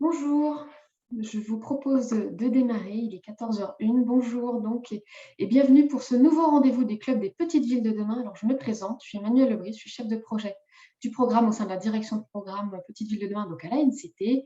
Bonjour, je vous propose de démarrer, il est 14h01. Bonjour donc et bienvenue pour ce nouveau rendez-vous des clubs des petites villes de demain. Alors je me présente, je suis Emmanuelle Lebris, je suis chef de projet du programme au sein de la direction de programme Petites Villes de demain, donc à la NCT.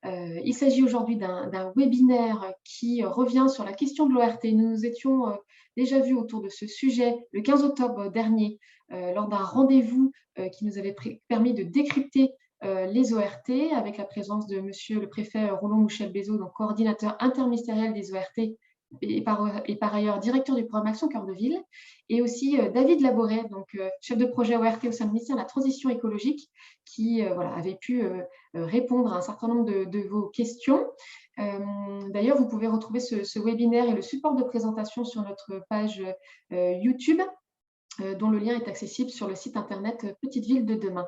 Il s'agit aujourd'hui d'un webinaire qui revient sur la question de l'ORT. Nous nous étions déjà vus autour de ce sujet le 15 octobre dernier lors d'un rendez-vous qui nous avait permis de décrypter les ORT, avec la présence de monsieur le préfet Roland Mouchel-Bézot, donc coordinateur interministériel des ORT et par ailleurs directeur du programme Action Cœur de Ville, et aussi David Laboret, donc chef de projet ORT au sein du ministère de la Transition écologique, qui avait pu répondre à un certain nombre de vos questions. D'ailleurs, vous pouvez retrouver ce webinaire et le support de présentation sur notre page YouTube, dont le lien est accessible sur le site internet Petite Ville de demain.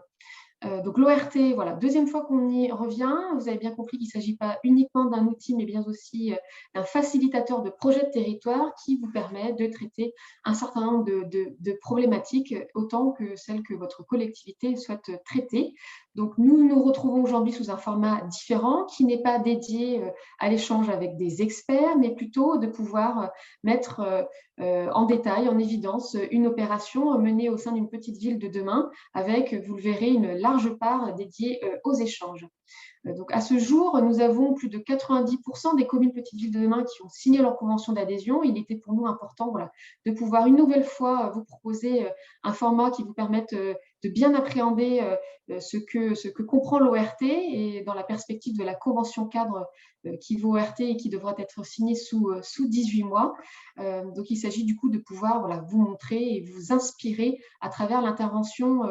Donc l'ORT, voilà, deuxième fois qu'on y revient. Vous avez bien compris qu'il ne s'agit pas uniquement d'un outil, mais bien aussi d'un facilitateur de projet de territoire qui vous permet de traiter un certain nombre de problématiques, autant que celles que votre collectivité souhaite traiter. Donc nous nous retrouvons aujourd'hui sous un format différent qui n'est pas dédié à l'échange avec des experts, mais plutôt de pouvoir mettre en détail, en évidence, une opération menée au sein d'une petite ville de demain avec, vous le verrez, une large part dédiée aux échanges. Donc à ce jour, nous avons plus de 90% des communes petites villes de demain qui ont signé leur convention d'adhésion. Il était pour nous important de pouvoir une nouvelle fois vous proposer un format qui vous permette de bien appréhender ce que comprend l'ORT et dans la perspective de la convention cadre qui vaut ORT et qui devra être signée sous 18 mois. Donc il s'agit du coup de pouvoir vous montrer et vous inspirer à travers l'intervention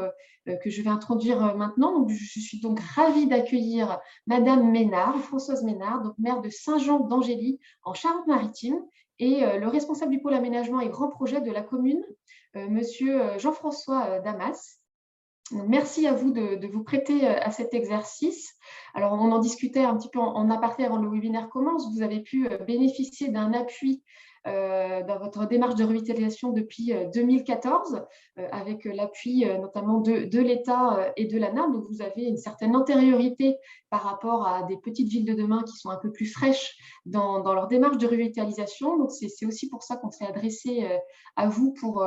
que je vais introduire maintenant. Donc, je suis donc ravie d'accueillir Madame Ménard, Françoise Ménard, donc maire de Saint-Jean d'Angély en Charente-Maritime, et le responsable du pôle aménagement et grands projets de la commune, Monsieur Jean-François Damas. Donc, merci à vous de vous prêter à cet exercice. Alors, on en discutait un petit peu en aparté avant le webinaire commence. Vous avez pu bénéficier d'un appui dans votre démarche de revitalisation depuis 2014, avec l'appui notamment de l'État et de l'ANA. Donc, vous avez une certaine antériorité par rapport à des petites villes de demain qui sont un peu plus fraîches dans leur démarche de revitalisation. Donc, c'est aussi pour ça qu'on s'est adressé à vous pour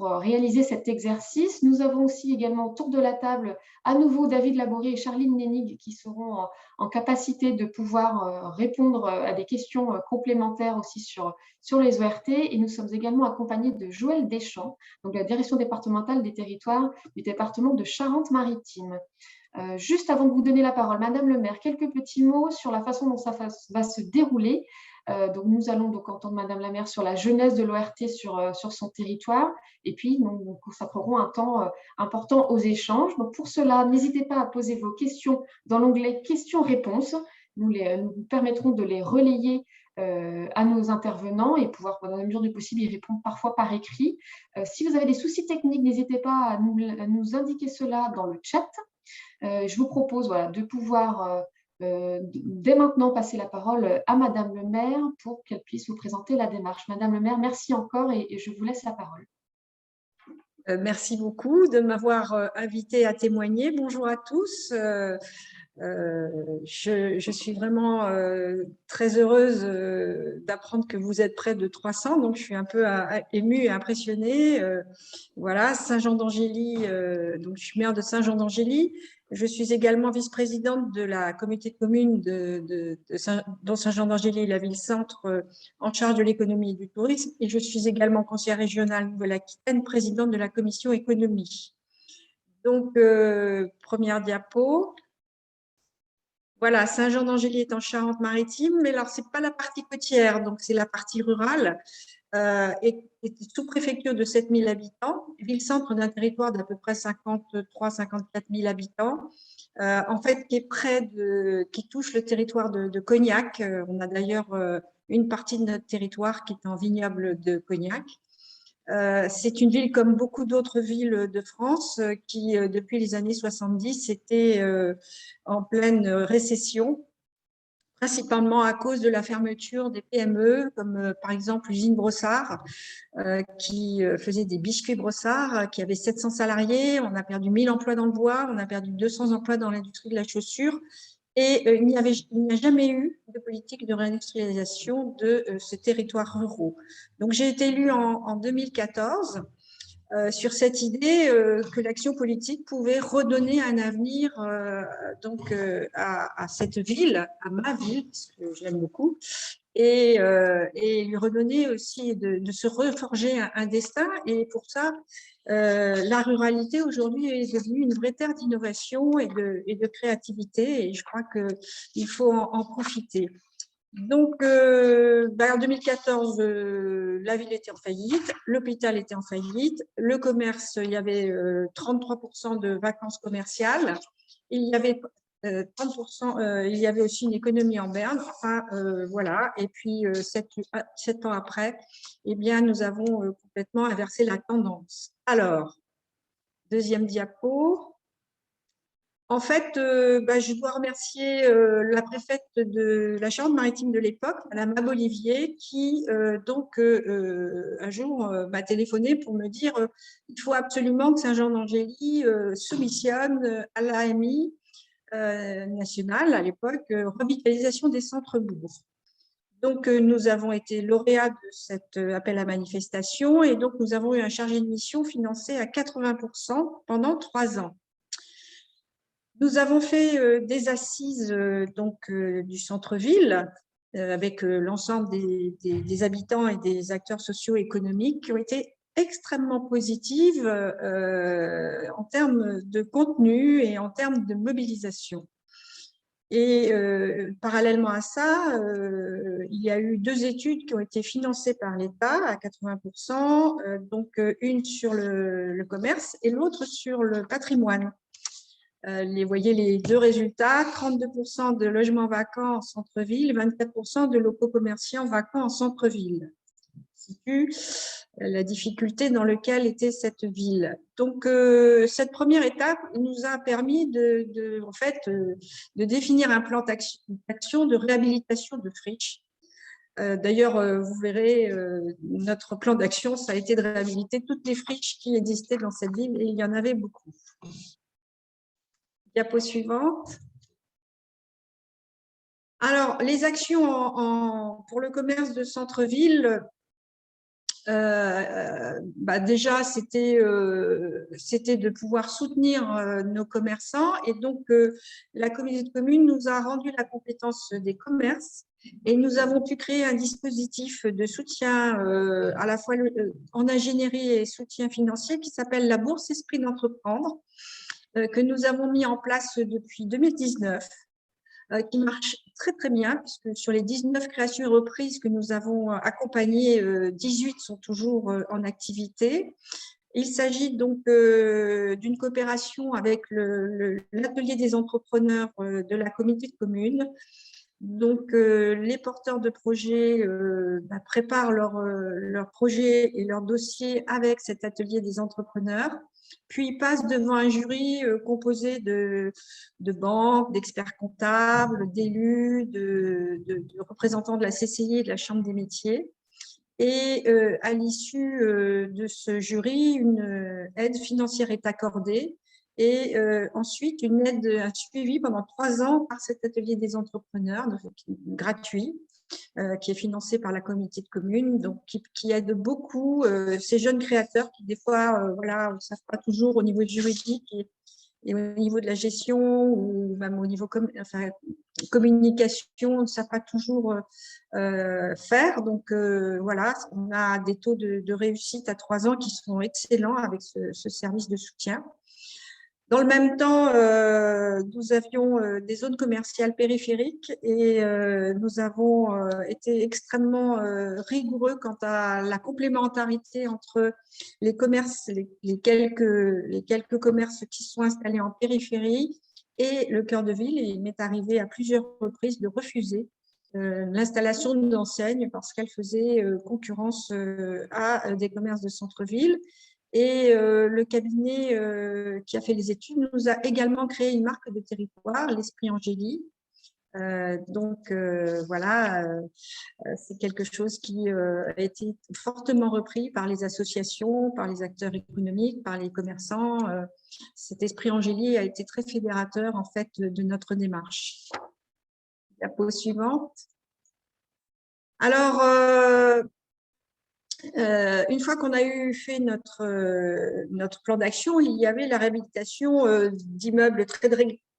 réaliser cet exercice. Nous avons aussi également autour de la table à nouveau David Laborie et Charline Nénig qui seront en capacité de pouvoir répondre à des questions complémentaires aussi sur les ORT. Et nous sommes également accompagnés de Joël Deschamps, donc la direction départementale des territoires du département de Charente-Maritime. Juste avant de vous donner la parole, Madame le maire, quelques petits mots sur la façon dont ça va se dérouler. Donc nous allons donc entendre Madame la maire sur la jeunesse de l'ORT sur son territoire, et puis nous consacrerons un temps important aux échanges. Donc pour cela, n'hésitez pas à poser vos questions dans l'onglet questions-réponses. Nous vous permettrons de les relayer à nos intervenants et pouvoir, dans la mesure du possible, y répondre parfois par écrit. Si vous avez des soucis techniques, n'hésitez pas à nous indiquer cela dans le chat. Je vous propose de pouvoir dès maintenant passer la parole à Madame le maire pour qu'elle puisse vous présenter la démarche. Madame le maire, merci encore et je vous laisse la parole. Merci beaucoup de m'avoir invité à témoigner. Bonjour à tous. Je suis vraiment très heureuse d'apprendre que vous êtes près de 300, donc je suis un peu émue et impressionnée. Voilà, Saint-Jean d'Angély, donc je suis maire de Saint-Jean d'Angély. Je suis également vice-présidente de la communauté de communes dont Saint-Jean d'Angély est la ville-centre en charge de l'économie et du tourisme. Et je suis également conseillère régionale Nouvelle-Aquitaine, présidente de la commission économie. Donc, première diapo. Voilà, Saint-Jean d'Angély est en Charente-Maritime, mais alors, ce n'est pas la partie côtière, donc c'est la partie rurale. Et sous-préfecture de 7 000 habitants, ville-centre d'un territoire d'à peu près 53-54 000 habitants, en fait, qui touche le territoire de Cognac. On a d'ailleurs une partie de notre territoire qui est en vignoble de Cognac. C'est une ville comme beaucoup d'autres villes de France qui, depuis les années 70, était en pleine récession, principalement à cause de la fermeture des PME, comme par exemple l'usine Brossard, qui faisait des biscuits Brossard, qui avait 700 salariés. On a perdu 1000 emplois dans le bois, on a perdu 200 emplois dans l'industrie de la chaussure. Et il n'y a jamais eu de politique de réindustrialisation de ces territoires ruraux. Donc, j'ai été élue en 2014 sur cette idée que l'action politique pouvait redonner un avenir à cette ville, à ma ville, parce que je l'aime beaucoup, et lui redonner aussi de se reforger un destin. Et pour ça, la ruralité aujourd'hui est devenue une vraie terre d'innovation et de créativité, et je crois qu'il faut en profiter. Donc, en 2014, la ville était en faillite, l'hôpital était en faillite, le commerce, il y avait 33% de vacances commerciales, il y avait 30%, il y avait aussi une économie en berne, enfin, voilà, et puis 7 ans après, eh bien, nous avons complètement inversé la tendance. Alors, deuxième diapo. En fait, je dois remercier la préfète de la Charente-Maritime de l'époque, Madame Abolivier, qui un jour m'a téléphoné pour me dire il faut absolument que Saint-Jean-d'Angély soumissionne à l'AMI nationale, à l'époque, revitalisation des centres-bourgs. Donc, nous avons été lauréats de cet appel à manifestation, et donc nous avons eu un chargé de mission financé à 80% pendant 3 ans. Nous avons fait des assises du centre-ville avec l'ensemble des habitants et des acteurs socio-économiques qui ont été extrêmement positives en termes de contenu et en termes de mobilisation. Et parallèlement à ça, il y a eu 2 études qui ont été financées par l'État à 80%, une sur le commerce et l'autre sur le patrimoine. Vous voyez les 2 résultats, 32% de logements vacants en centre-ville, 24% de locaux commerciaux vacants en centre-ville. C'est la difficulté dans laquelle était cette ville. Donc, cette première étape nous a permis de définir un plan d'action de réhabilitation de friches. D'ailleurs, vous verrez, notre plan d'action, ça a été de réhabiliter toutes les friches qui existaient dans cette ville, et il y en avait beaucoup. Diapo suivante. Alors, les actions pour le commerce de centre-ville, déjà, c'était de pouvoir soutenir nos commerçants. Et donc, la communauté de communes nous a rendu la compétence des commerces, et nous avons pu créer un dispositif de soutien à la fois en ingénierie et soutien financier qui s'appelle la Bourse Esprit d'entreprendre, que nous avons mis en place depuis 2019, qui marche très très bien, puisque sur les 19 créations et reprises que nous avons accompagnées, 18 sont toujours en activité. Il s'agit donc d'une coopération avec l'atelier des entrepreneurs de la communauté de communes. Donc, les porteurs de projets préparent leur projet et leur dossier avec cet atelier des entrepreneurs, puis passent devant un jury composé de banques, d'experts comptables, d'élus, de représentants de la CCI et de la Chambre des métiers. Et à l'issue de ce jury, une aide financière est accordée, et ensuite un suivi pendant 3 ans par cet atelier des entrepreneurs, gratuit, qui est financé par la communauté de communes, donc qui aide beaucoup ces jeunes créateurs qui des fois ne savent pas toujours au niveau juridique et au niveau de la gestion, ou même au niveau communication, ne savent pas toujours faire. Donc voilà, on a des taux de réussite à 3 ans qui sont excellents avec ce service de soutien. Dans le même temps, nous avions des zones commerciales périphériques, et nous avons été extrêmement rigoureux quant à la complémentarité entre les commerces, les quelques commerces qui sont installés en périphérie et le cœur de ville. Et il m'est arrivé à plusieurs reprises de refuser l'installation d'enseignes parce qu'elles faisaient concurrence à des commerces de centre-ville. Et le cabinet qui a fait les études nous a également créé une marque de territoire, l'Esprit Angély. Voilà, c'est quelque chose qui a été fortement repris par les associations, par les acteurs économiques, par les commerçants. Cet Esprit Angély a été très fédérateur en fait de notre démarche. Diapo suivante. Alors, une fois qu'on a fait notre plan d'action, il y avait la réhabilitation d'immeubles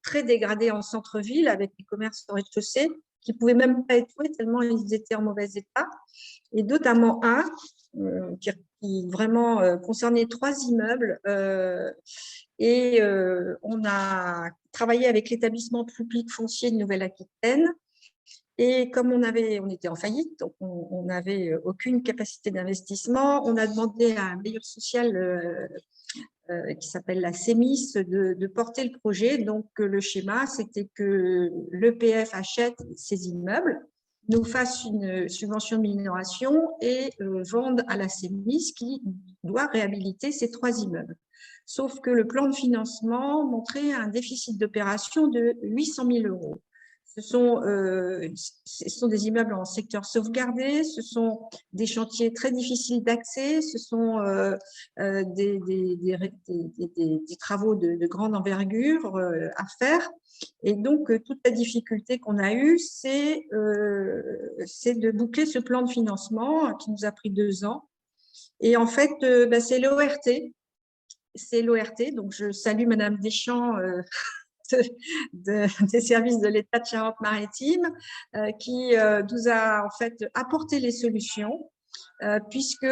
très dégradés en centre-ville avec des commerces au rez-de-chaussée qui ne pouvaient même pas être loués tellement ils étaient en mauvais état. Et notamment un qui vraiment concernait 3 immeubles. Et on a travaillé avec l'établissement public foncier de Nouvelle-Aquitaine. Et comme on était en faillite, donc on n'avait aucune capacité d'investissement, on a demandé à un bailleur social qui s'appelle la CEMIS de porter le projet. Donc, le schéma, c'était que l'EPF achète ces immeubles, nous fasse une subvention de minoration et vende à la CEMIS qui doit réhabiliter ces 3 immeubles. Sauf que le plan de financement montrait un déficit d'opération de 800 000 €. Ce sont des immeubles en secteur sauvegardé, ce sont des chantiers très difficiles d'accès, ce sont des travaux de grande envergure à faire. Et donc, toute la difficulté qu'on a eue, c'est de boucler ce plan de financement qui nous a pris 2 ans. Et en fait, c'est l'ORT. C'est l'ORT, donc je salue Madame Deschamps des services de l'État de Charente-Maritime qui nous a en fait apporté les solutions puisque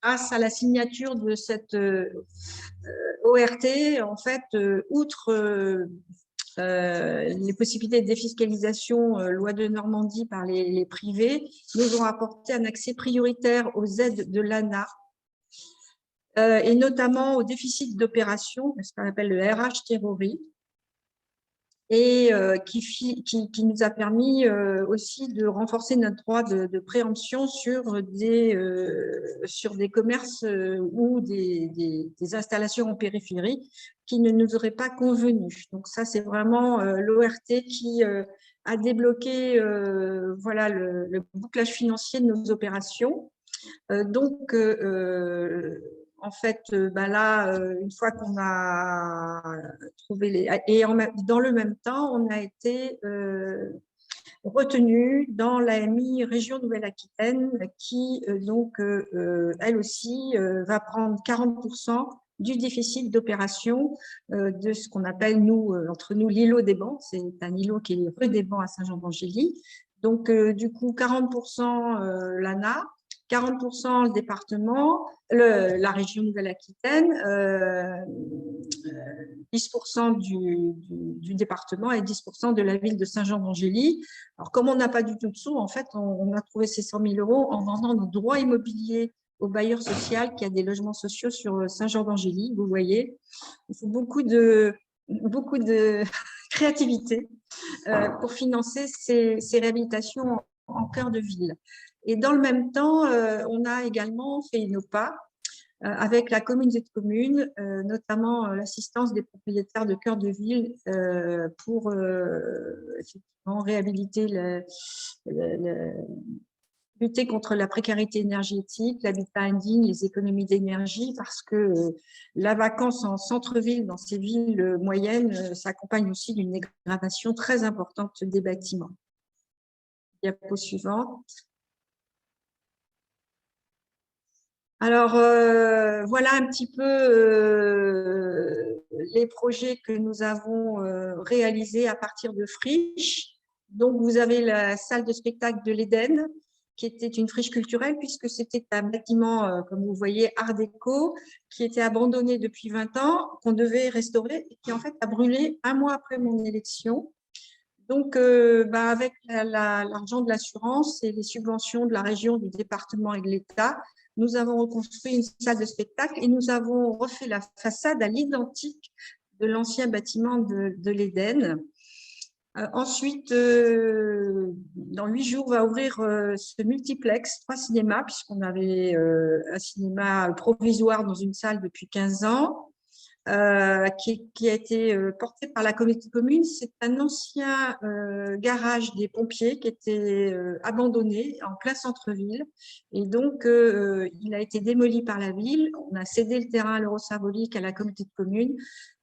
grâce à la signature de cette ORT, en fait, outre les possibilités de défiscalisation loi de Normandie par les privés, nous ont apporté un accès prioritaire aux aides de l'ANA et notamment au déficit d'opération, ce qu'on appelle le RH Terrorie, et qui nous a permis aussi de renforcer notre droit de préemption sur des commerces ou des installations en périphérie qui ne nous auraient pas convenu. Donc ça, c'est vraiment l'ORT qui a débloqué voilà, le bouclage financier de nos opérations. Donc, en fait, là, une fois qu'on a trouvé les… Et dans le même temps, on a été retenu dans l'AMI Région Nouvelle-Aquitaine qui, elle aussi, va prendre 40% du déficit d'opération de ce qu'on appelle, entre nous, l'îlot des Bans. C'est un îlot qui est rue des Bans à Saint-Jean-d'Angély. Donc, du coup, 40% l'ANA, 40% le département, la région Nouvelle-Aquitaine, 10% du département et 10% de la ville de Saint-Jean-d'Angély. Alors, comme on n'a pas du tout de sous, en fait, on a trouvé ces 100 000 € en vendant nos droits immobiliers au bailleur social qui a des logements sociaux sur Saint-Jean-d'Angély. Vous voyez, il faut beaucoup de créativité pour financer ces réhabilitations en cœur de ville. Et dans le même temps, on a également fait nos pas avec la communauté de communes, notamment l'assistance des propriétaires de cœur de ville pour effectivement réhabiliter lutter contre la précarité énergétique, l'habitat indigne, les économies d'énergie, parce que la vacance en centre-ville, dans ces villes moyennes, s'accompagne aussi d'une dégradation très importante des bâtiments. Diapo suivante. Alors, voilà un petit peu les projets que nous avons réalisés à partir de friches. Donc, vous avez la salle de spectacle de l'Éden, qui était une friche culturelle, puisque c'était un bâtiment, comme vous voyez, art déco, qui était abandonné depuis 20 ans, qu'on devait restaurer, et qui en fait a brûlé 1 mois après mon élection. Donc, avec l'argent de l'assurance et les subventions de la région, du département et de l'État, nous avons reconstruit une salle de spectacle et nous avons refait la façade à l'identique de l'ancien bâtiment de l'Éden. Ensuite, dans 8 jours, on va ouvrir ce multiplex, 3 cinémas, puisqu'on avait un cinéma provisoire dans une salle depuis 15 ans. Qui a été porté par la communauté de communes. C'est un ancien garage des pompiers qui était abandonné en plein centre-ville. Et donc, il a été démoli par la ville. On a cédé le terrain à l'Eurosymbolique, à la communauté de communes.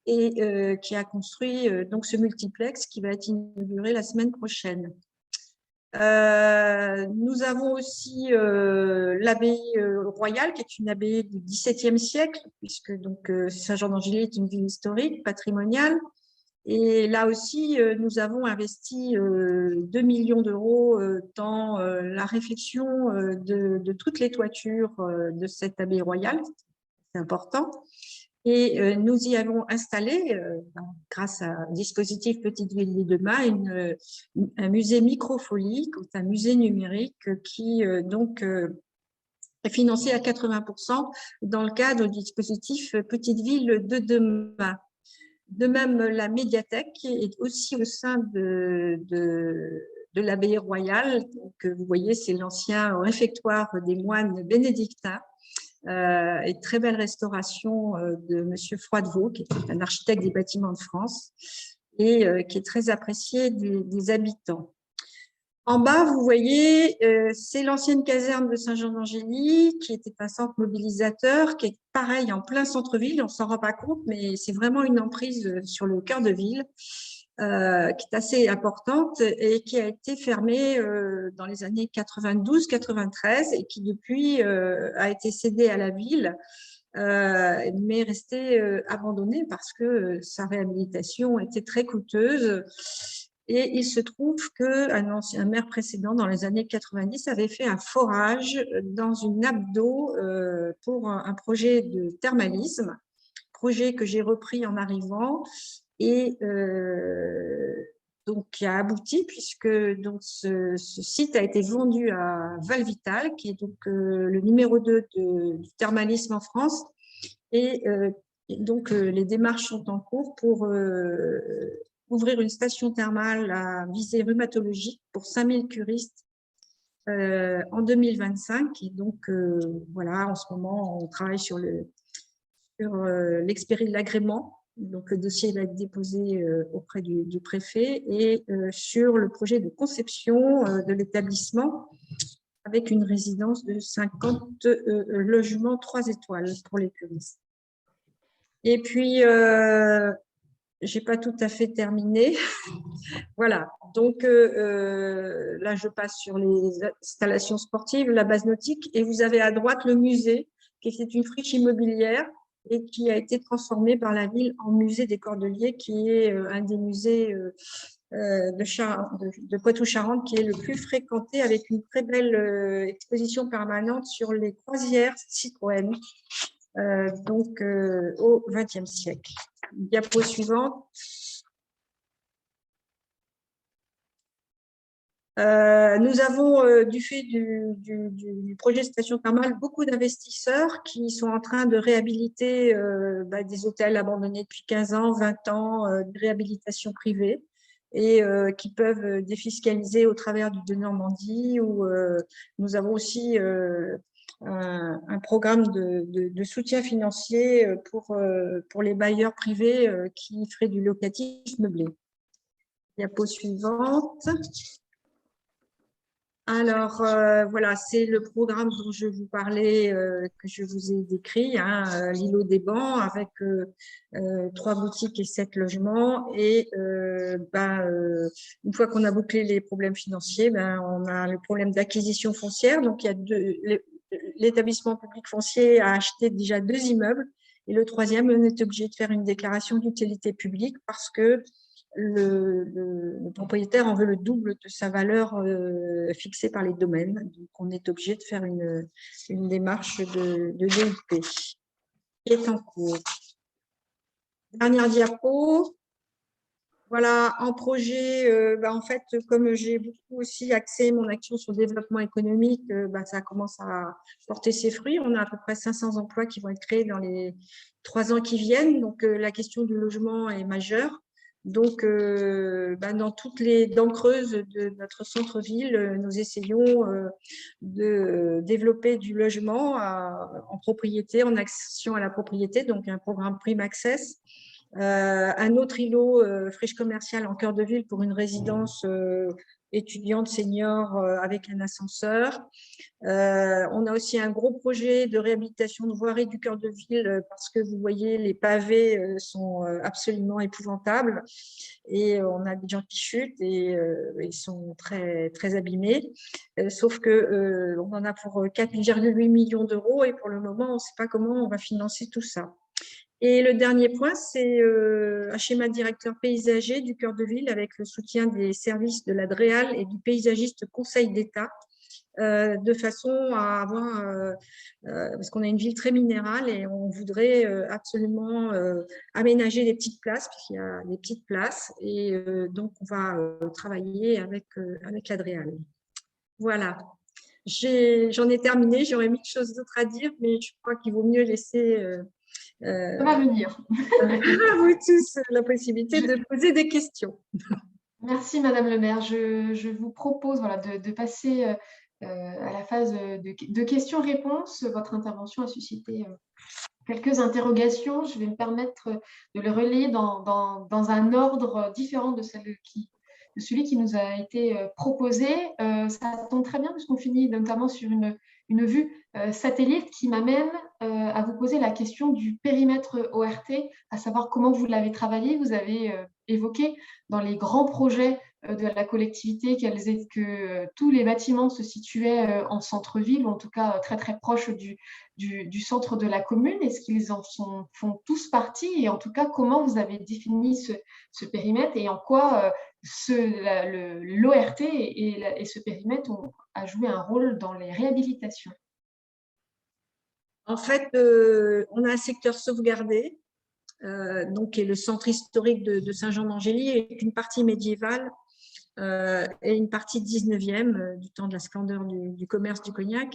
et qui a construit donc ce multiplex qui va être inauguré la semaine prochaine. Nous avons aussi l'abbaye royale, qui est une abbaye du XVIIe siècle, puisque donc Saint-Jean-d'Angély est une ville historique, patrimoniale. Et là aussi, nous avons investi 2 millions d'euros dans la réfection de toutes les toitures de cette abbaye royale. C'est important. Et nous y avons installé, grâce à un dispositif Petite Ville de demain, un musée microfolie, un musée numérique qui donc est financé à 80% dans le cadre du dispositif Petite Ville de demain. De même, la médiathèque est aussi au sein de l'abbaye royale. Donc, vous voyez, c'est l'ancien réfectoire des moines bénédictins. Et très belle restauration de Monsieur Froidevaux, qui est un architecte des bâtiments de France et qui est très apprécié des habitants. En bas, vous voyez, c'est l'ancienne caserne de Saint-Jean-d'Angély, qui était un centre mobilisateur, qui est pareil en plein centre-ville, on ne s'en rend pas compte, mais c'est vraiment une emprise sur le cœur de ville, qui est assez importante et qui a été fermée dans les années 92-93 et qui depuis a été cédée à la ville, mais restée abandonnée parce que sa réhabilitation était très coûteuse. Et il se trouve qu'un maire précédent, dans les années 90, avait fait un forage dans une nappe d'eau pour un projet de thermalisme, projet que j'ai repris en arrivant et donc qui a abouti puisque donc ce site a été vendu à Valvital, qui est donc le numéro 2 du thermalisme en France. Et donc les démarches sont en cours pour ouvrir une station thermale à visée rhumatologique pour 5000 curistes en 2025. Et donc, voilà, en ce moment, on travaille sur l'agrément. Donc, le dossier va être déposé auprès du préfet et sur le projet de conception de l'établissement avec une résidence de 50 logements 3 étoiles pour les curistes. Et puis, je n'ai pas tout à fait terminé. Voilà, donc là, je passe sur les installations sportives, la base nautique, et vous avez à droite le musée, qui est une friche immobilière et qui a été transformée par la ville en musée des Cordeliers, qui est un des musées de Poitou-Charentes qui est le plus fréquenté, avec une très belle exposition permanente sur les croisières Citroën, donc au XXe siècle. Diapo suivante. Nous avons, du fait du projet Station Thermale, beaucoup d'investisseurs qui sont en train de réhabiliter des hôtels abandonnés depuis 15 ans, 20 ans, de réhabilitation privée, et qui peuvent défiscaliser au travers du Denormandie. Nous avons aussi un programme de soutien financier pour les bailleurs privés qui feraient du locatif meublé. Diapo suivante. Alors, voilà, c'est le programme dont je vous parlais, que je vous ai décrit, hein, l'îlot des bancs, avec 3 boutiques et 7 logements. Et une fois qu'on a bouclé les problèmes financiers, on a le problème d'acquisition foncière. Donc, il y a l'établissement public foncier a acheté déjà 2 immeubles. Et le 3e, on est obligé de faire une déclaration d'utilité publique parce que le propriétaire en veut le double de sa valeur fixée par les domaines. Donc, on est obligé de faire une démarche de DUP qui est en cours. Dernière diapo. Voilà, en projet, en fait, comme j'ai beaucoup aussi axé mon action sur le développement économique, ça commence à porter ses fruits. On a à peu près 500 emplois qui vont être créés dans les 3 ans qui viennent. Donc, la question du logement est majeure. Donc, dans toutes les dents creuses de notre centre-ville, nous essayons de développer du logement en propriété, en accession à la propriété, donc un programme Prime Access. Un autre îlot friche commerciale en cœur de ville pour une résidence étudiantes seniors avec un ascenseur. On a aussi un gros projet de réhabilitation de voirie du cœur de ville parce que vous voyez, les pavés sont absolument épouvantables et on a des gens qui chutent et ils sont très, très abîmés. Sauf que on en a pour 4,8 millions d'euros et pour le moment, on ne sait pas comment on va financer tout ça. Et le dernier point, c'est un schéma directeur paysager du cœur de ville avec le soutien des services de la DREAL et du paysagiste Conseil d'État, de façon à avoir, parce qu'on a une ville très minérale et on voudrait absolument aménager des petites places, puisqu'il y a des petites places, et donc on va travailler avec la DREAL. Voilà. J'en ai terminé, j'aurais mille choses d'autres à dire, mais je crois qu'il vaut mieux laisser Ça va venir. à vous tous la possibilité de poser des questions. Merci Madame le maire. Je vous propose voilà, de passer à la phase de questions-réponses. Votre intervention a suscité quelques interrogations. Je vais me permettre de les relayer dans un ordre différent de celui qui nous a été proposé. Ça tombe très bien puisqu'on finit notamment sur une vue satellite qui m'amène à vous poser la question du périmètre ORT, à savoir comment vous l'avez travaillé. Vous avez évoqué dans les grands projets de la collectivité que tous les bâtiments se situaient en centre-ville, ou en tout cas très très proche du centre de la commune. Est-ce qu'ils font tous partie? Et en tout cas, comment vous avez défini ce périmètre et en quoi l'ORT et ce périmètre a joué un rôle dans les réhabilitations? En fait, on a un secteur sauvegardé, donc, qui est le centre historique de Saint-Jean-d'Angély, et une partie médiévale et une partie 19e, du temps de la splendeur du commerce du cognac.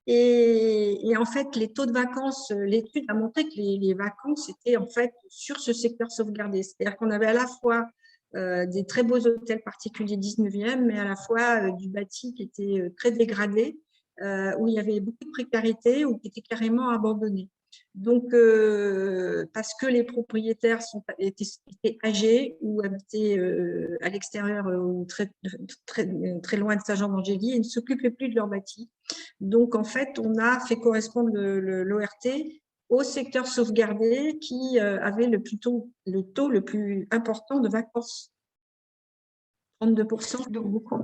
Et en fait, les taux de vacances, l'étude a montré que les vacances étaient en fait sur ce secteur sauvegardé. C'est-à-dire qu'on avait à la fois des très beaux hôtels particuliers 19e, mais à la fois du bâti qui était très dégradé, où il y avait beaucoup de précarité ou qui était carrément abandonné. Donc, parce que les propriétaires étaient âgés ou habitaient à l'extérieur ou très loin de Saint-Jean-d'Angély et ne s'occupaient plus de leur bâti. Donc, en fait, on a fait correspondre l'ORT au secteur sauvegardé qui avait le taux le plus important de vacances. 32%, Donc, beaucoup.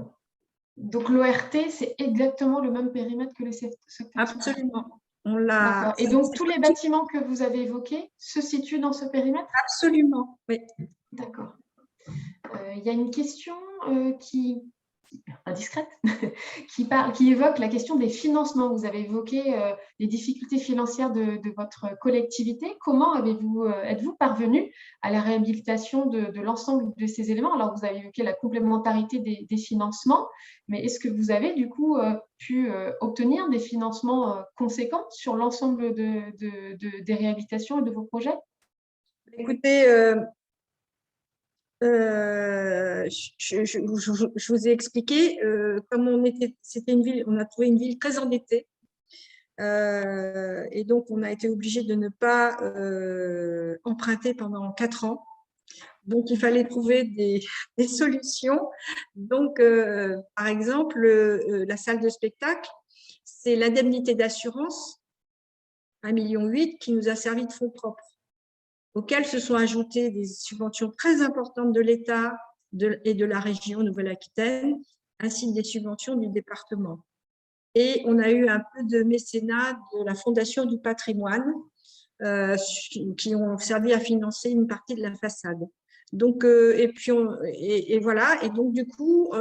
Donc l'ORT, c'est exactement le même périmètre que les secteurs. Absolument. D'accord. Et donc tous les bâtiments que vous avez évoqués se situent dans ce périmètre? Absolument, oui. D'accord. Il y a une question indiscrète qui évoque la question des financements. Vous avez évoqué les difficultés financières de votre collectivité. Comment êtes-vous parvenu à la réhabilitation de l'ensemble de ces éléments? Alors, vous avez évoqué la complémentarité des financements, mais est-ce que vous avez du coup pu obtenir des financements conséquents sur l'ensemble des réhabilitations et de vos projets? Écoutez, je vous ai expliqué, comme c'était une ville, on a trouvé une ville très endettée, et donc on a été obligé de ne pas emprunter pendant 4 ans. Donc il fallait trouver des solutions. Donc, par exemple, la salle de spectacle, c'est l'indemnité d'assurance, 1,8 million, qui nous a servi de fonds propres, auxquels se sont ajoutées des subventions très importantes de l'État et de la région Nouvelle-Aquitaine, ainsi que des subventions du département. Et on a eu un peu de mécénat de la Fondation du patrimoine, qui ont servi à financer une partie de la façade. Donc, et puis voilà. Et donc, du coup,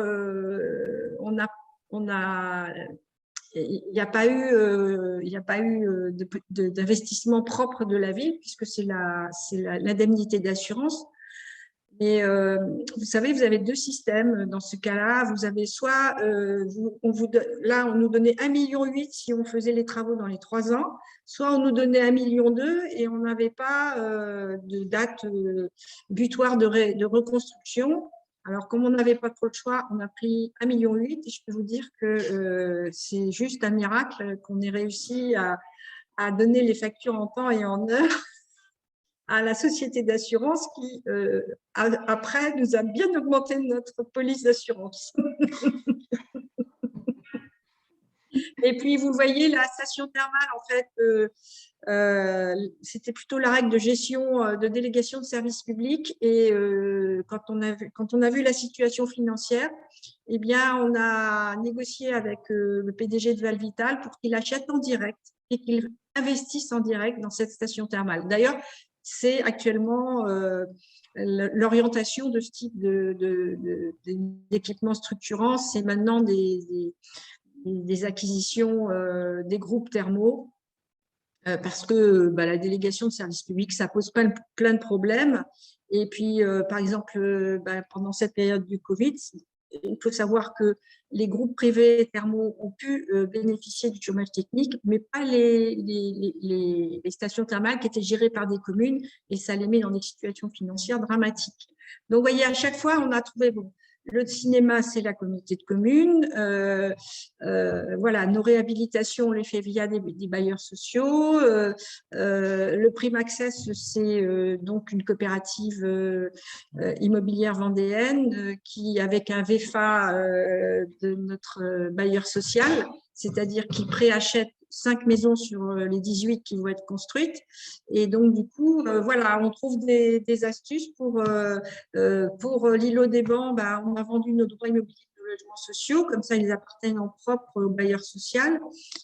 il n'y a pas eu d'investissement propre de la ville, puisque c'est l'indemnité d'assurance. Mais vous savez, vous avez 2 systèmes dans ce cas-là. Vous avez soit, là, on nous donnait 1,8 million si on faisait les travaux dans les 3 ans, soit on nous donnait 1,2 million et on n'avait pas de date butoir de reconstruction. Alors, comme on n'avait pas trop le choix, on a pris 1,8 million et je peux vous dire que c'est juste un miracle qu'on ait réussi à donner les factures en temps et en heure. à la société d'assurance qui, après, nous a bien augmenté notre police d'assurance. Et puis, vous voyez, la station thermale, en fait, c'était plutôt la règle de gestion de délégation de services publics. Et quand on a vu la situation financière, eh bien, on a négocié avec le PDG de Valvital pour qu'il achète en direct et qu'il investisse en direct dans cette station thermale. D'ailleurs, c'est actuellement l'orientation de ce type d'équipement structurant. C'est maintenant des acquisitions des groupes thermaux parce que la délégation de services publics, ça pose plein de problèmes. Et puis, par exemple, pendant cette période du Covid, il faut savoir que les groupes privés thermaux ont pu bénéficier du chômage technique, mais pas les stations thermales qui étaient gérées par des communes, et ça les met dans des situations financières dramatiques. Donc, vous voyez, à chaque fois, on a trouvé, bon, le cinéma, c'est la communauté de communes. Voilà, nos réhabilitations, on les fait via des bailleurs sociaux. Le Prime Access, c'est donc une coopérative immobilière vendéenne qui, avec un VFA de notre bailleur social, c'est-à-dire qui préachète 5 maisons sur les 18 qui vont être construites. Et donc, du coup, voilà, on trouve des astuces pour l'îlot des Bancs. On a vendu nos droits immobiliers de logements sociaux, comme ça, ils appartiennent en propre au bailleur social.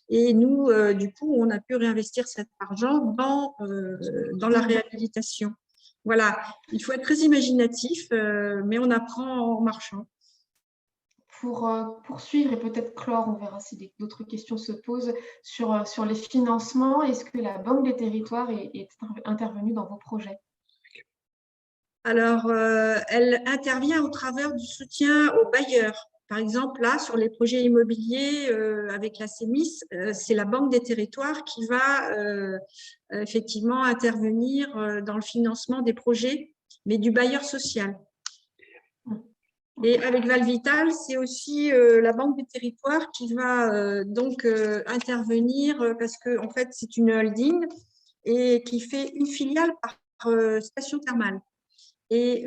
Et nous, du coup, on a pu réinvestir cet argent dans la réhabilitation. Voilà, il faut être très imaginatif, mais on apprend en marchant. Pour poursuivre et peut-être clore, on verra si d'autres questions se posent sur les financements. Est-ce que la Banque des Territoires est intervenue dans vos projets? Alors, elle intervient au travers du soutien aux bailleurs. Par exemple, là, sur les projets immobiliers avec la CEMIS, c'est la Banque des Territoires qui va effectivement intervenir dans le financement des projets, mais du bailleur social. Et avec Valvital, c'est aussi la Banque des Territoires qui va donc intervenir parce que en fait, c'est une holding et qui fait une filiale par station thermale. Et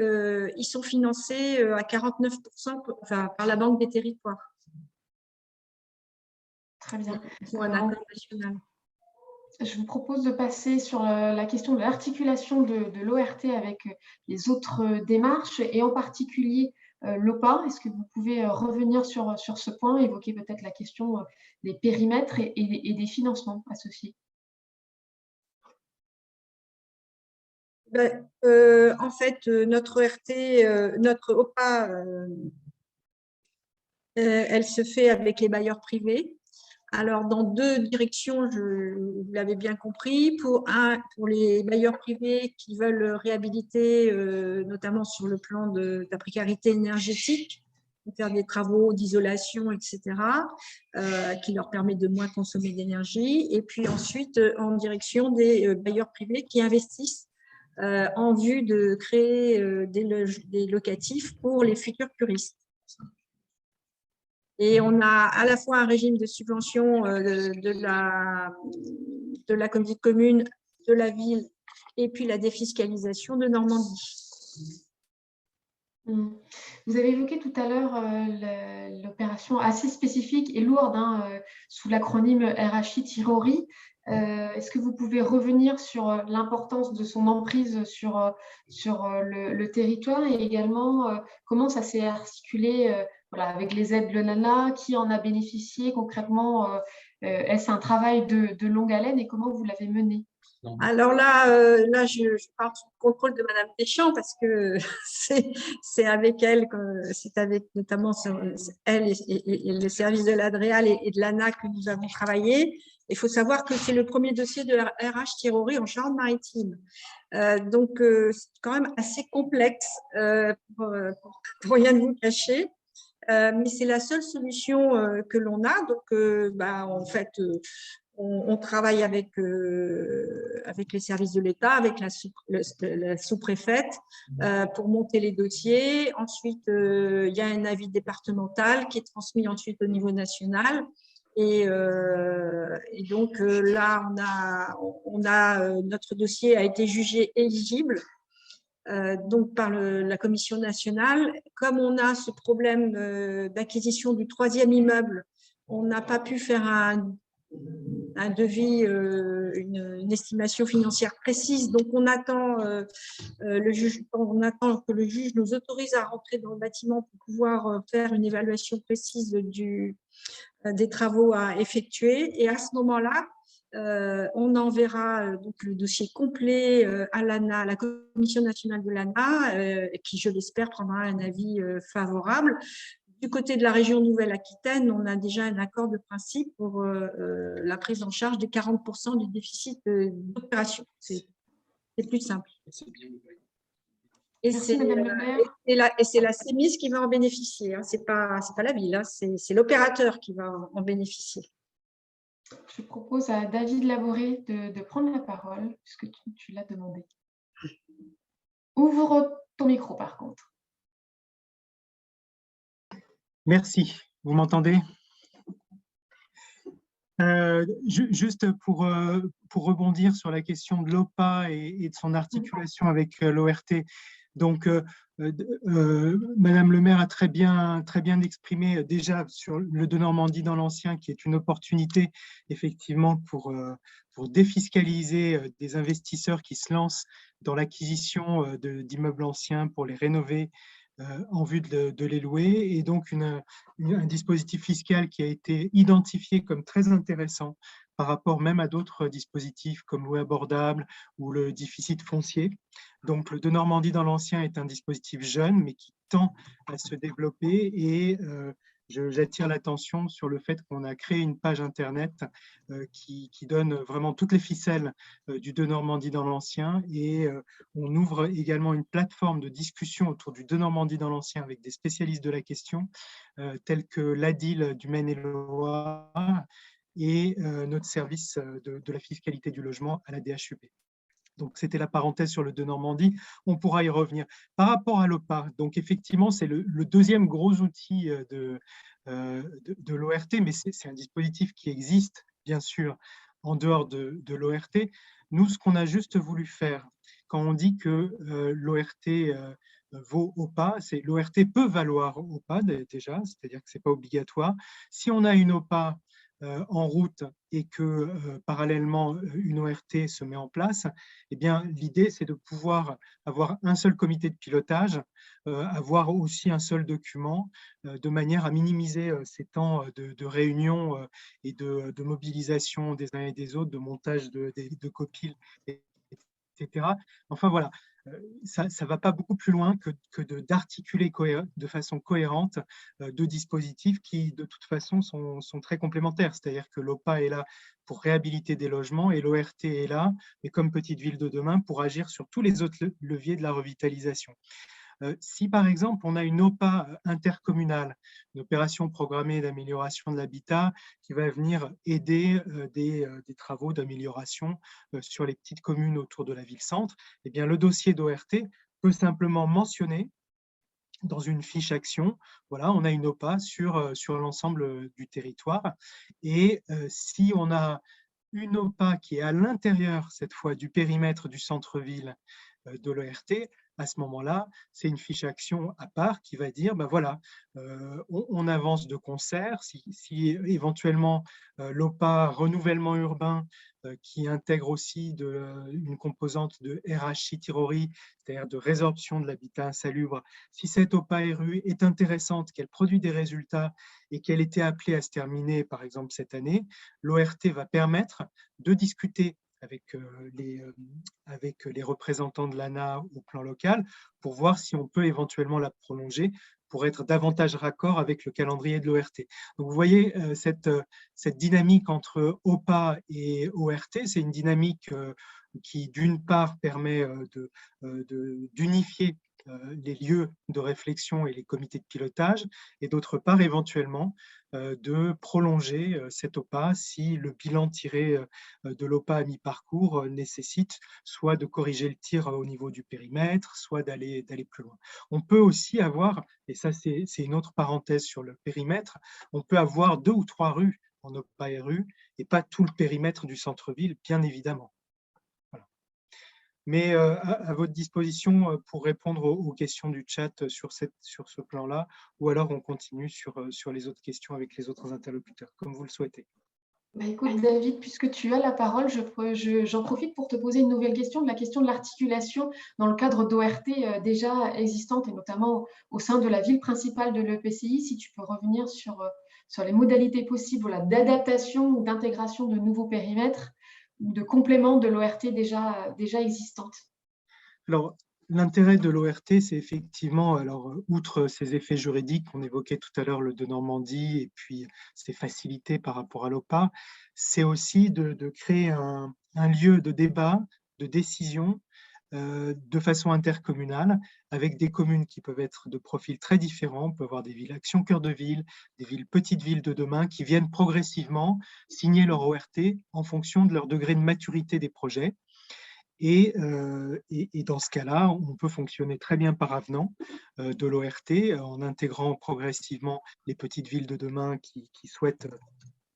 ils sont financés à 49% par la Banque des Territoires. Très bien. Pour un accord national. Je vous propose de passer sur la question de l'articulation de l'ORT avec les autres démarches et en particulier l'OPA. Est-ce que vous pouvez revenir sur ce point, évoquer peut-être la question des périmètres et des financements associés? En fait, notre ORT, notre OPA, elle se fait avec les bailleurs privés. Alors, dans deux directions, vous l'avez bien compris. Pour les bailleurs privés qui veulent réhabiliter, notamment sur le plan de la précarité énergétique, faire des travaux d'isolation, etc., qui leur permettent de moins consommer d'énergie. Et puis ensuite, en direction des bailleurs privés qui investissent en vue de créer des locatifs pour les futurs curistes. Et on a à la fois un régime de subvention de la communauté de communes, de la ville, et puis la défiscalisation de Normandie. Vous avez évoqué tout à l'heure l'opération assez spécifique et lourde sous l'acronyme RHI-TIRORI. Est-ce que vous pouvez revenir sur l'importance de son emprise sur le territoire et également comment ça s'est articulé voilà, avec les aides de l'ANA, qui en a bénéficié concrètement? Est-ce un travail de longue haleine et comment vous l'avez mené? Alors là, je parle sous le contrôle de Madame Deschamps parce que c'est avec elle, c'est avec notamment elle et le service de l'Adréal et de l'ANA que nous avons travaillé. Il faut savoir que c'est le premier dossier de RH-TIRORI en Charente-Maritime. Donc, c'est quand même assez complexe pour rien vous cacher. Mais c'est la seule solution que l'on a. Donc, en fait, on travaille avec les services de l'État, avec la sous-préfète pour monter les dossiers. Ensuite, il y a un avis départemental qui est transmis ensuite au niveau national. Et donc là, notre dossier a été jugé éligible donc par la Commission nationale. Comme on a ce problème d'acquisition du troisième immeuble, on n'a pas pu faire un devis, une estimation financière précise. Donc on attend que le juge nous autorise à rentrer dans le bâtiment pour pouvoir faire une évaluation précise des travaux à effectuer. Et à ce moment-là, on enverra donc le dossier complet à l'ANA, à la Commission nationale de l'ANA, qui, je l'espère, prendra un avis favorable. Du côté de la région Nouvelle-Aquitaine, on a déjà un accord de principe pour la prise en charge des 40% du déficit d'opération. C'est plus simple. Et c'est la CEMIS qui va en bénéficier. Hein. Ce n'est pas la ville, hein. C'est l'opérateur qui va en bénéficier. Je propose à David Laboré de prendre la parole, puisque tu l'as demandé. Ouvre ton micro, par contre. Merci. Vous m'entendez? Juste pour rebondir sur la question de l'OPA et de son articulation avec l'ORT. Donc, Madame le maire a très bien exprimé déjà sur le de Normandie dans l'ancien, qui est une opportunité effectivement pour défiscaliser des investisseurs qui se lancent dans l'acquisition d'immeubles anciens pour les rénover en vue de les louer, et donc un dispositif fiscal qui a été identifié comme très intéressant par rapport même à d'autres dispositifs comme louer abordable ou le déficit foncier. Donc le de Normandie dans l'ancien est un dispositif jeune mais qui tend à se développer, et j'attire l'attention sur le fait qu'on a créé une page internet qui donne vraiment toutes les ficelles du de Normandie dans l'ancien, et on ouvre également une plateforme de discussion autour du de Normandie dans l'ancien avec des spécialistes de la question tels que l'ADIL du Maine-et-Loire et notre service de la fiscalité du logement à la DHUP. Donc, c'était la parenthèse sur le de Normandie. On pourra y revenir. Par rapport à l'OPA, donc effectivement, c'est le deuxième gros outil de l'ORT, mais c'est un dispositif qui existe, bien sûr, en dehors de l'ORT. Nous, ce qu'on a juste voulu faire, quand on dit que l'ORT vaut OPA, c'est l'ORT peut valoir OPA déjà, c'est-à-dire que ce n'est pas obligatoire. Si on a une OPA en route et que parallèlement une ORT se met en place, eh bien l'idée c'est de pouvoir avoir un seul comité de pilotage, avoir aussi un seul document, de manière à minimiser ces temps de réunion et de mobilisation des uns et des autres, de montage de copiles, etc. Enfin voilà, ça ne va pas beaucoup plus loin que d'articuler de façon cohérente deux dispositifs qui, de toute façon, sont très complémentaires. C'est-à-dire que l'OPA est là pour réhabiliter des logements et l'ORT est là, mais comme petite ville de demain, pour agir sur tous les autres leviers de la revitalisation. Si par exemple on a une OPA intercommunale, une opération programmée d'amélioration de l'habitat qui va venir aider des travaux d'amélioration sur les petites communes autour de la ville-centre, eh bien le dossier d'ORT peut simplement mentionner dans une fiche action, voilà, on a une OPA sur l'ensemble du territoire, et si on a une OPA qui est à l'intérieur, cette fois, du périmètre du centre-ville de l'ORT, à ce moment-là, c'est une fiche action à part qui va dire, ben voilà, on avance de concert, si éventuellement l'OPA renouvellement urbain qui intègre aussi une composante de RHI-Tirori, c'est-à-dire de résorption de l'habitat insalubre, si cette OPA RU est intéressante, qu'elle produit des résultats et qu'elle était appelée à se terminer, par exemple, cette année, l'ORT va permettre de discuter avec les représentants de l'ANA au plan local pour voir si on peut éventuellement la prolonger pour être davantage raccord avec le calendrier de l'ORT. Donc, vous voyez, cette dynamique entre OPA et ORT, c'est une dynamique qui, d'une part, permet d'unifier les lieux de réflexion et les comités de pilotage, et d'autre part, éventuellement, de prolonger cette OPA si le bilan tiré de l'OPA à mi-parcours nécessite soit de corriger le tir au niveau du périmètre, soit d'aller plus loin. On peut aussi avoir, et ça c'est une autre parenthèse sur le périmètre, on peut avoir 2 ou 3 rues en OPA-RU et pas tout le périmètre du centre-ville, bien évidemment. Voilà. Mais à votre disposition pour répondre aux questions du chat sur ce plan-là, ou alors on continue sur les autres questions avec les autres interlocuteurs, comme vous le souhaitez. Bah, écoute, David, puisque tu as la parole, j'en profite pour te poser une nouvelle question, la question de l'articulation dans le cadre d'ORT déjà existantes, et notamment au sein de la ville principale de l'EPCI. Si tu peux revenir sur les modalités possibles voilà, d'adaptation ou d'intégration de nouveaux périmètres ou de complément de l'ORT déjà existante. Alors, l'intérêt de l'ORT, c'est effectivement, alors, outre ces effets juridiques qu'on évoquait tout à l'heure, le de Normandie, et puis ses facilités par rapport à l'OPA, c'est aussi de créer un lieu de débat, de décision, de façon intercommunale, avec des communes qui peuvent être de profils très différents. On peut avoir des villes Action Cœur de Ville, des villes Petites Villes de demain, qui viennent progressivement signer leur ORT en fonction de leur degré de maturité des projets. Et dans ce cas-là, on peut fonctionner très bien par avenant de l'ORT en intégrant progressivement les petites villes de demain qui souhaitent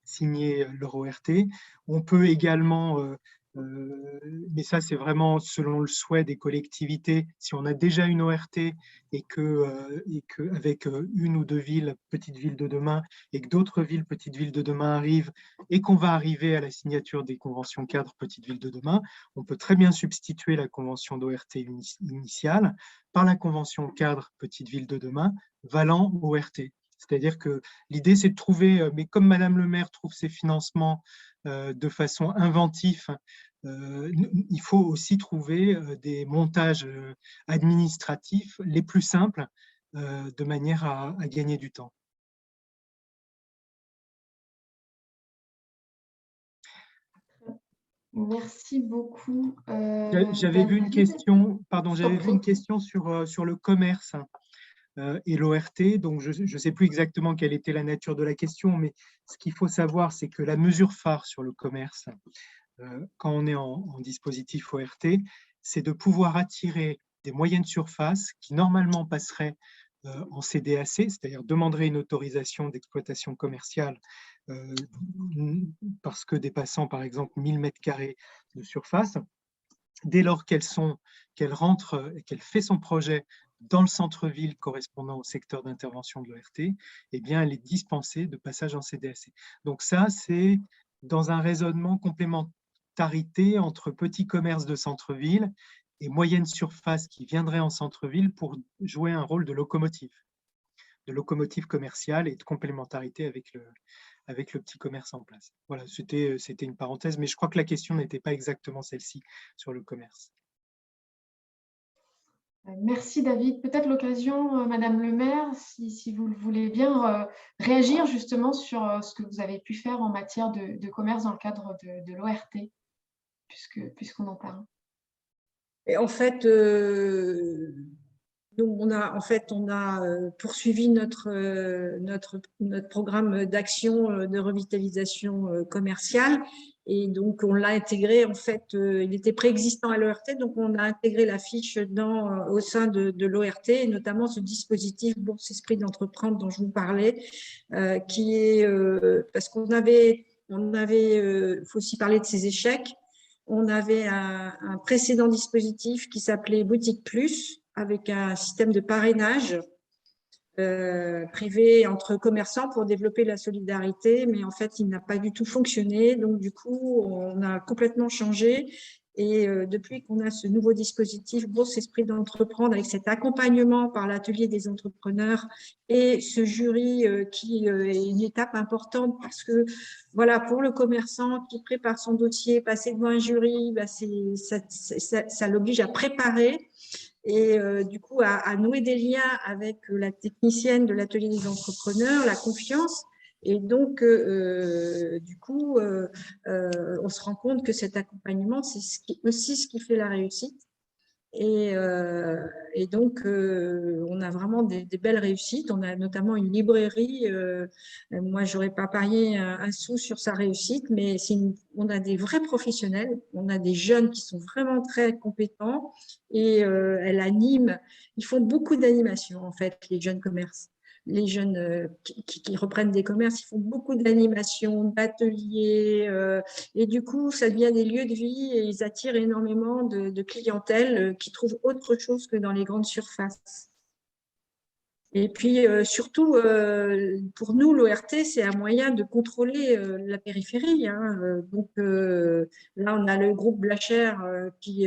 signer leur ORT. On peut également, mais ça c'est vraiment selon le souhait des collectivités, si on a déjà une ORT et avec une ou deux villes, petites villes de demain, et que d'autres villes, petites villes de demain arrivent et qu'on va arriver à la signature des conventions cadres petites villes de demain, on peut très bien substituer la convention d'ORT initiale par la convention cadre petites villes de demain valant ORT. C'est-à-dire que l'idée, c'est de trouver, mais comme Madame le maire trouve ses financements de façon inventive, il faut aussi trouver des montages administratifs les plus simples de manière à gagner du temps. Merci beaucoup. J'avais vu une question, pardon, j'avais vu une question sur le commerce et l'ORT, donc je ne sais plus exactement quelle était la nature de la question, mais ce qu'il faut savoir, c'est que la mesure phare sur le commerce, quand on est en dispositif ORT, c'est de pouvoir attirer des moyennes surfaces qui normalement passeraient en CDAC, c'est-à-dire demanderaient une autorisation d'exploitation commerciale parce que dépassant par exemple 1000 m² de surface, dès lors qu'elle rentre et qu'elle fait son projet dans le centre-ville correspondant au secteur d'intervention de l'ORT, eh bien, elle est dispensée de passage en CDAC. Donc ça, c'est dans un raisonnement complémentarité entre petits commerces de centre-ville et moyenne surface qui viendraient en centre-ville pour jouer un rôle de locomotive commerciale et de complémentarité avec le petit commerce en place. Voilà, c'était une parenthèse, mais je crois que la question n'était pas exactement celle-ci sur le commerce. Merci David. Peut-être l'occasion, Madame le maire, si vous le voulez bien, réagir justement sur ce que vous avez pu faire en matière de commerce dans le cadre de l'ORT, puisqu'on en parle. Et en fait, on a poursuivi notre programme d'action de revitalisation commerciale. Et donc, on l'a intégré, en fait, il était préexistant à l'ORT, donc on a intégré la fiche au sein de l'ORT, et notamment ce dispositif Bourse Esprit d'entreprendre dont je vous parlais, qui est, parce qu'on avait, faut aussi parler de ses échecs, on avait un précédent dispositif qui s'appelait Boutique Plus, avec un système de parrainage privé entre commerçants pour développer la solidarité, mais en fait, il n'a pas du tout fonctionné. Donc, du coup, on a complètement changé. Et depuis qu'on a ce nouveau dispositif Bourse Esprit d'entreprendre, avec cet accompagnement par l'atelier des entrepreneurs et ce jury qui est une étape importante parce que, voilà, pour le commerçant qui prépare son dossier, passer devant un jury, bah, ça l'oblige à préparer et du coup à nouer des liens avec la technicienne de l'atelier des entrepreneurs, la confiance. Et donc, du coup, on se rend compte que cet accompagnement, c'est aussi ce qui fait la réussite. Et donc, on a vraiment des belles réussites. On a notamment une librairie. Moi, je n'aurais pas parié un sou sur sa réussite, mais on a des vrais professionnels. On a des jeunes qui sont vraiment très compétents et elle anime. Ils font beaucoup d'animation, en fait, les jeunes commerces. les jeunes qui reprennent des commerces, ils font beaucoup d'animations, d'ateliers, et du coup, ça devient des lieux de vie et ils attirent énormément de clientèle qui trouvent autre chose que dans les grandes surfaces. Et puis, surtout, pour nous, l'ORT, c'est un moyen de contrôler la périphérie, hein. Donc, là, on a le groupe Blacher qui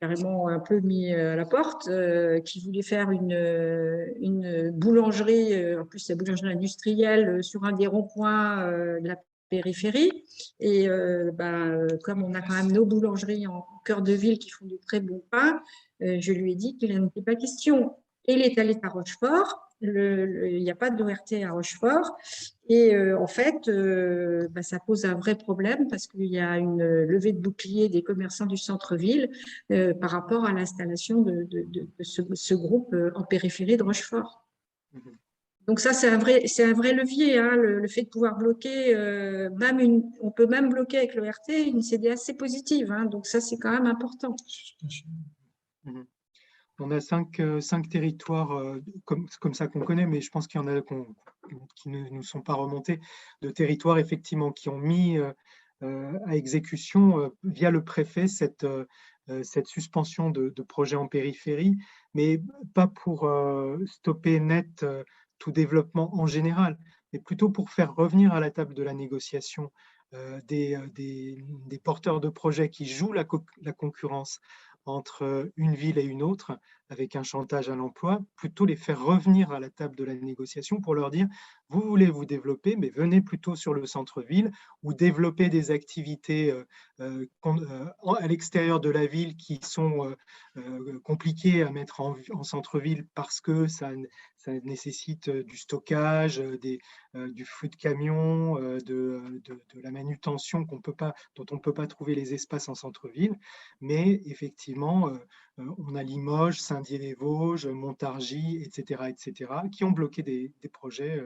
carrément un peu mis à la porte, qui voulait faire une boulangerie, en plus, la boulangerie industrielle, sur un des ronds-points de la périphérie. Et comme on a quand même nos boulangeries en cœur de ville qui font du très bon pain, je lui ai dit qu'il n'en était pas question. Et il est allé à Rochefort. Il n'y a pas d'ORT à Rochefort. Et en fait, ça pose un vrai problème parce qu'il y a une levée de bouclier des commerçants du centre-ville par rapport à l'installation de ce groupe en périphérie de Rochefort. Donc ça, c'est un vrai levier, hein, le fait de pouvoir bloquer, on peut même bloquer avec l'ORT une CD assez positive, hein, donc ça, c'est quand même important. On a cinq territoires comme ça qu'on connaît, mais je pense qu'il y en a qui ne nous sont pas remontés, de territoires effectivement qui ont mis à exécution via le préfet cette suspension de projets en périphérie, mais pas pour stopper net tout développement en général, mais plutôt pour faire revenir à la table de la négociation des porteurs de projets qui jouent la concurrence entre une ville et une autre, avec un chantage à l'emploi, plutôt les faire revenir à la table de la négociation pour leur dire, vous voulez vous développer, mais venez plutôt sur le centre-ville ou développer des activités à l'extérieur de la ville qui sont compliquées à mettre en centre-ville parce que ça nécessite du stockage, du flux de camions, de la manutention dont on ne peut pas trouver les espaces en centre-ville. Mais effectivement, on a Limoges, Saint-Dié-les-Vosges, Montargis, etc., qui ont bloqué des projets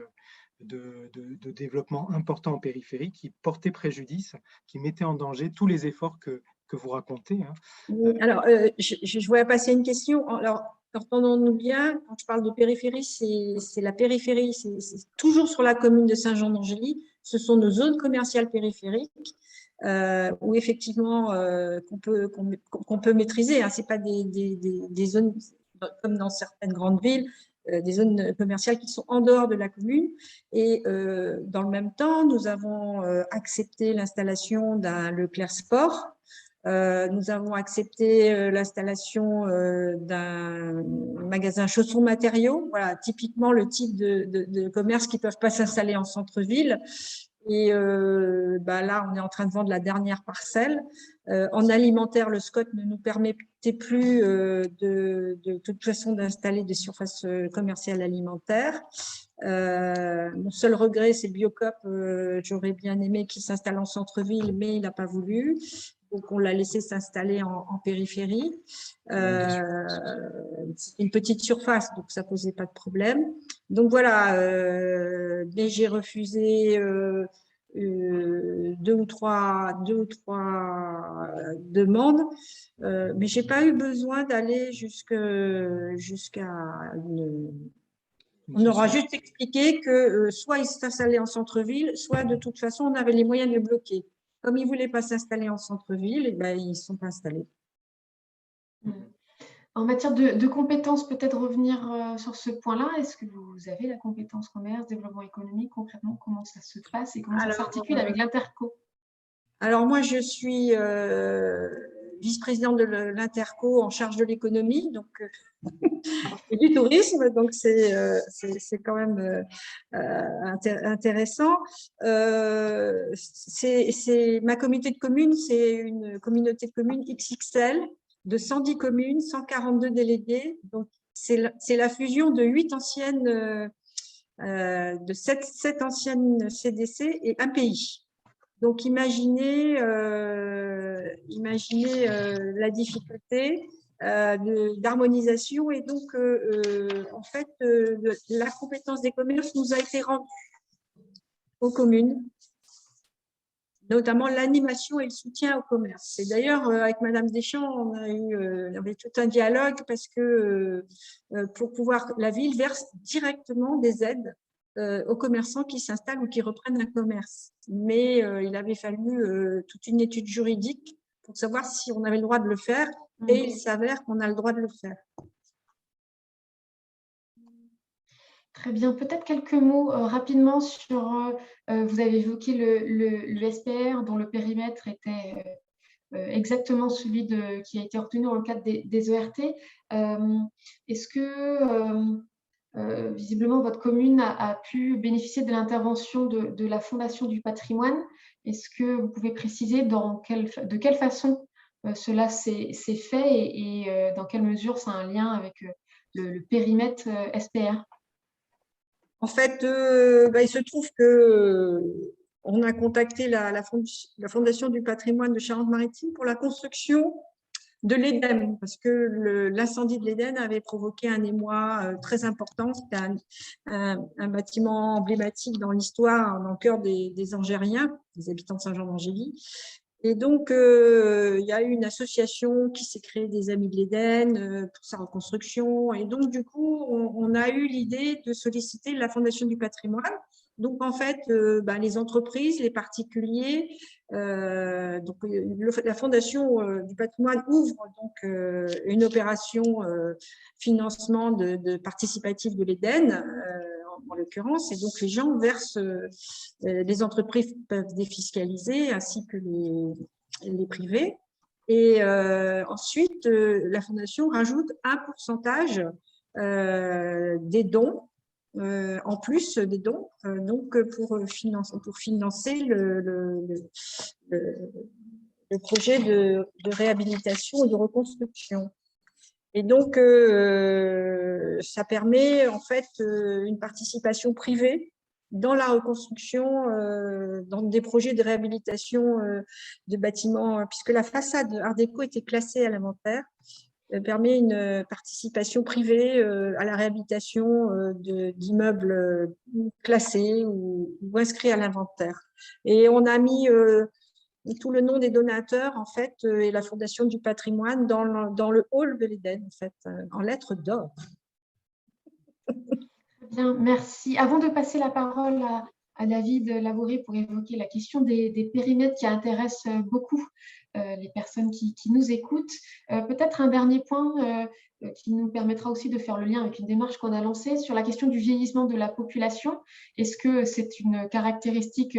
de développement importants en périphérie qui portaient préjudice, qui mettaient en danger tous les efforts que vous racontez. Hein. Alors, je voulais passer une question. Alors, entendons-nous bien, quand je parle de périphérie, c'est la périphérie, c'est toujours sur la commune de Saint-Jean-d'Angély. Ce sont nos zones commerciales périphériques où effectivement qu'on peut maîtriser. Hein. Ce n'est pas des zones comme dans certaines grandes villes, des zones commerciales qui sont en dehors de la commune. Et dans le même temps, nous avons accepté l'installation d'un Leclerc Sport. Nous avons accepté l'installation d'un magasin chaussons matériaux, voilà, typiquement le type de commerce qui ne peuvent pas s'installer en centre-ville. Et là, on est en train de vendre la dernière parcelle. En alimentaire, le SCOT ne nous permettait plus de toute façon d'installer des surfaces commerciales alimentaires. Mon seul regret, c'est Biocop. J'aurais bien aimé qu'il s'installe en centre-ville, mais il n'a pas voulu. Donc, on l'a laissé s'installer en périphérie. C'est une petite surface, donc ça ne posait pas de problème. Donc, voilà, mais j'ai refusé deux ou trois demandes, mais je n'ai pas eu besoin d'aller jusqu'à une... On aura juste expliqué que soit ils s'installaient en centre-ville, soit de toute façon, on avait les moyens de les bloquer. Comme ils ne voulaient pas s'installer en centre-ville, ils ne sont pas installés. En matière de compétences, peut-être revenir sur ce point-là. Est-ce que vous avez la compétence commerce, développement économique, concrètement, comment ça se passe et comment ça s'articule avec l'Interco? Alors moi, je suis vice-présidente de l'Interco en charge de l'économie, donc et du tourisme, donc c'est quand même intéressant. Ma communauté de communes, c'est une communauté de communes XXL de 110 communes, 142 délégués. Donc c'est la fusion de 8 anciennes, de 7 anciennes CDC et un pays. Donc, imaginez la difficulté d'harmonisation et donc, en fait, la compétence des commerces nous a été rendue aux communes. notamment l'animation et le soutien au commerce. Et d'ailleurs, avec Madame Deschamps, on avait tout un dialogue parce que pour pouvoir, la ville verse directement des aides aux commerçants qui s'installent ou qui reprennent un commerce. Mais il avait fallu toute une étude juridique pour savoir si on avait le droit de le faire, et il s'avère qu'on a le droit de le faire. Très bien. Peut-être quelques mots rapidement sur, vous avez évoqué le SPR dont le périmètre était exactement celui qui a été retenu dans le cadre des ERT. Est-ce que visiblement, votre commune a pu bénéficier de l'intervention de la Fondation du patrimoine? Est-ce que vous pouvez préciser de quelle façon cela s'est fait et dans quelle mesure ça a un lien avec le périmètre SPR? En fait, il se trouve que on a contacté la Fondation du patrimoine de Charente-Maritime pour la construction de l'Éden, parce que l'incendie de l'Éden avait provoqué un émoi très important. C'était un bâtiment emblématique dans l'histoire, dans le cœur des Angériens, des habitants de Saint-Jean-d'Angély. Et donc, il y a eu une association qui s'est créée, des Amis de l'Éden, pour sa reconstruction. Et donc, du coup, on a eu l'idée de solliciter la Fondation du patrimoine. Donc, en fait, les entreprises, les particuliers, la Fondation du patrimoine ouvre donc une opération financement de participatif de l'Éden, en l'occurrence, et donc les gens versent, les entreprises peuvent défiscaliser ainsi que les privés. Et ensuite, la Fondation rajoute un pourcentage des dons, en plus des dons, donc pour financer le projet de réhabilitation et de reconstruction. Et donc, ça permet en fait une participation privée dans la reconstruction, dans des projets de réhabilitation de bâtiments, puisque la façade Art déco était classée à l'inventaire, permet une participation privée à la réhabilitation d'immeubles classés ou inscrits à l'inventaire. Et on a mis tout le nom des donateurs, en fait, et la Fondation du patrimoine dans le hall de l'Éden, en fait, en lettres d'or. Bien, merci. Avant de passer la parole à David Labouré pour évoquer la question des périmètres qui intéressent beaucoup les personnes qui nous écoutent, peut-être un dernier point qui nous permettra aussi de faire le lien avec une démarche qu'on a lancée sur la question du vieillissement de la population. Est-ce que c'est une caractéristique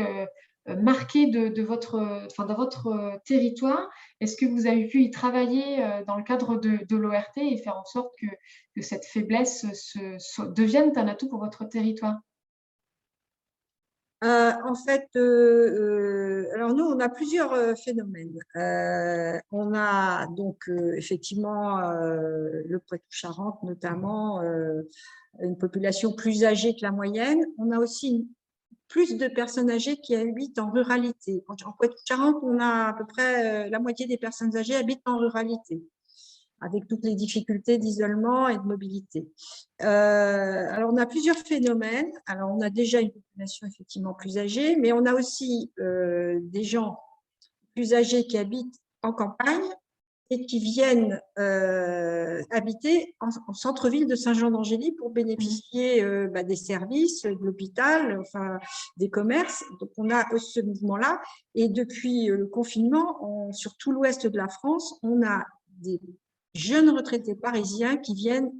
marquée de votre territoire? Est-ce que vous avez pu y travailler dans le cadre de l'ORT et faire en sorte que cette faiblesse devienne un atout pour votre territoire? En fait, alors nous, on a plusieurs phénomènes. On a donc effectivement le Poitou-Charentes, notamment une population plus âgée que la moyenne. On a aussi plus de personnes âgées qui habitent en ruralité. En Poitou-Charentes, on a à peu près la moitié des personnes âgées habitent en ruralité, avec toutes les difficultés d'isolement et de mobilité. Alors, on a plusieurs phénomènes. Alors, on a déjà une population effectivement plus âgée, mais on a aussi des gens plus âgés qui habitent en campagne et qui viennent habiter en centre-ville de Saint-Jean-d'Angély pour bénéficier des services, de l'hôpital, enfin, des commerces. Donc, on a ce mouvement-là. Et depuis le confinement, sur tout l'ouest de la France, on a des jeunes retraités parisiens qui viennent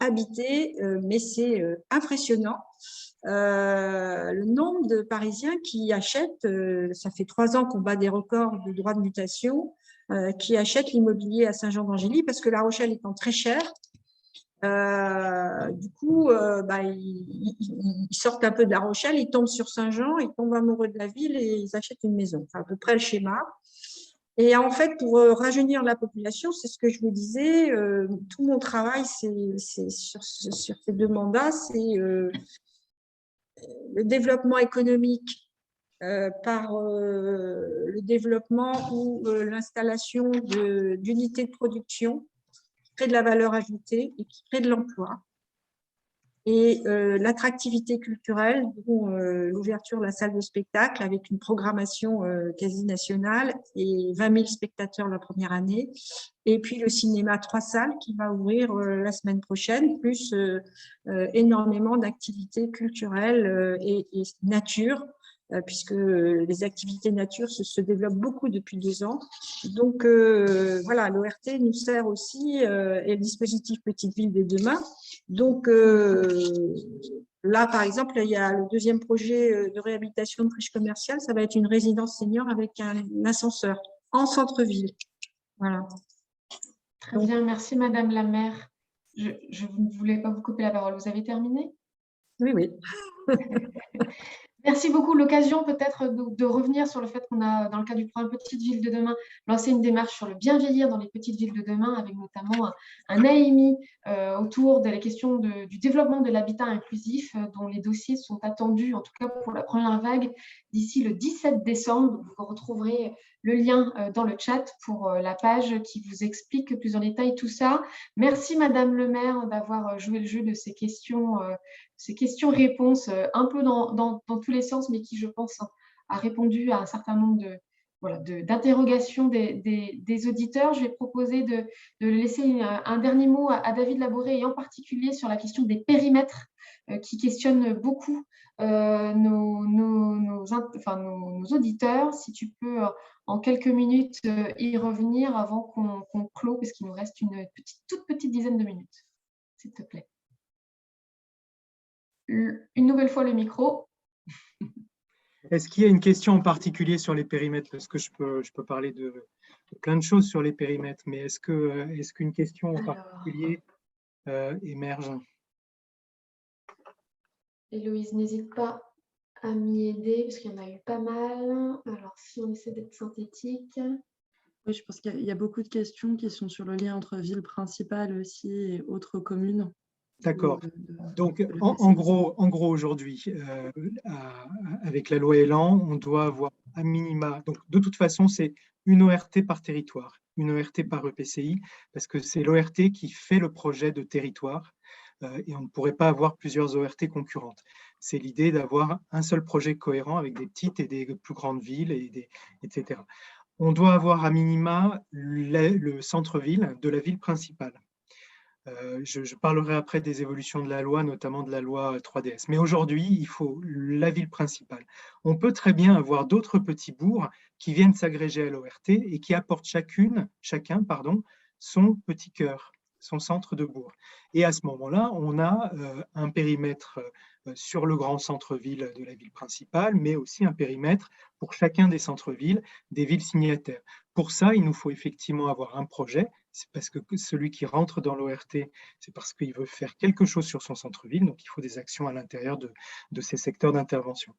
habiter, mais c'est impressionnant. Le nombre de Parisiens qui achètent, ça fait 3 ans qu'on bat des records de droits de mutation, qui achètent l'immobilier à Saint-Jean-d'Angély parce que La Rochelle étant très chère, du coup, ils sortent un peu de La Rochelle, ils tombent sur Saint-Jean, ils tombent amoureux de la ville et ils achètent une maison. C'est à peu près le schéma. Et en fait, pour rajeunir la population, c'est ce que je vous disais, tout mon travail c'est sur ces 2 mandats, c'est le développement économique par le développement ou l'installation d'unités de production qui créent de la valeur ajoutée et qui créent de l'emploi. et l'attractivité culturelle, dont l'ouverture de la salle de spectacle avec une programmation quasi nationale et 20 000 spectateurs la première année. Et puis le cinéma 3 salles qui va ouvrir la semaine prochaine, plus énormément d'activités culturelles et nature, puisque les activités nature se développent beaucoup depuis 2 ans. Donc, voilà, l'ORT nous sert aussi, et le dispositif Petite Ville de demain. Donc, là, par exemple, il y a le deuxième projet de réhabilitation de friche commerciale. Ça va être une résidence senior avec un ascenseur en centre-ville. Voilà. Très bien, merci Madame la maire. Je ne voulais pas vous couper la parole. Vous avez terminé? Oui, oui. Merci beaucoup. L'occasion peut-être de revenir sur le fait qu'on a, dans le cadre du programme Petite Ville de demain, lancé une démarche sur le bien vieillir dans les petites villes de demain, avec notamment un AMI autour des questions du développement de l'habitat inclusif, dont les dossiers sont attendus, en tout cas pour la première vague, d'ici le 17 décembre. Vous retrouverez le lien dans le chat pour la page qui vous explique plus en détail tout ça. Merci Madame le maire d'avoir joué le jeu de ces questions-réponses un peu dans tous les sens, mais qui, je pense, a répondu à un certain nombre d'interrogations des auditeurs. Je vais proposer de laisser un dernier mot à David Laboré, et en particulier sur la question des périmètres qui questionnent beaucoup nos auditeurs. Si tu peux, en quelques minutes, y revenir avant qu'on clôt, parce qu'il nous reste une toute petite dizaine de minutes, s'il te plaît. Une nouvelle fois le micro. Est-ce qu'il y a une question en particulier sur les périmètres? Parce que je peux parler de plein de choses sur les périmètres, mais est-ce qu'une question en particulier émerge? Héloïse, n'hésite pas à m'y aider, parce qu'il y en a eu pas mal. Alors, si on essaie d'être synthétique. Oui, je pense qu'il y a beaucoup de questions qui sont sur le lien entre ville principale aussi et autres communes. D'accord. Donc, en gros aujourd'hui, avec la loi Elan, on doit avoir à minima. Donc, de toute façon, c'est une ORT par territoire, une ORT par EPCI, parce que c'est l'ORT qui fait le projet de territoire et on ne pourrait pas avoir plusieurs ORT concurrentes. C'est l'idée d'avoir un seul projet cohérent avec des petites et des plus grandes villes, etc. On doit avoir à minima le centre-ville de la ville principale. Je parlerai après des évolutions de la loi, notamment de la loi 3DS. Mais aujourd'hui, il faut la ville principale. On peut très bien avoir d'autres petits bourgs qui viennent s'agréger à l'ORT et qui apportent chacun son petit cœur, son centre de bourg. Et à ce moment-là, on a un périmètre sur le grand centre-ville de la ville principale, mais aussi un périmètre pour chacun des centres-villes, des villes signataires. Pour ça, il nous faut effectivement avoir un projet. C'est parce que celui qui rentre dans l'ORT, c'est parce qu'il veut faire quelque chose sur son centre-ville, donc il faut des actions à l'intérieur de ces secteurs d'intervention.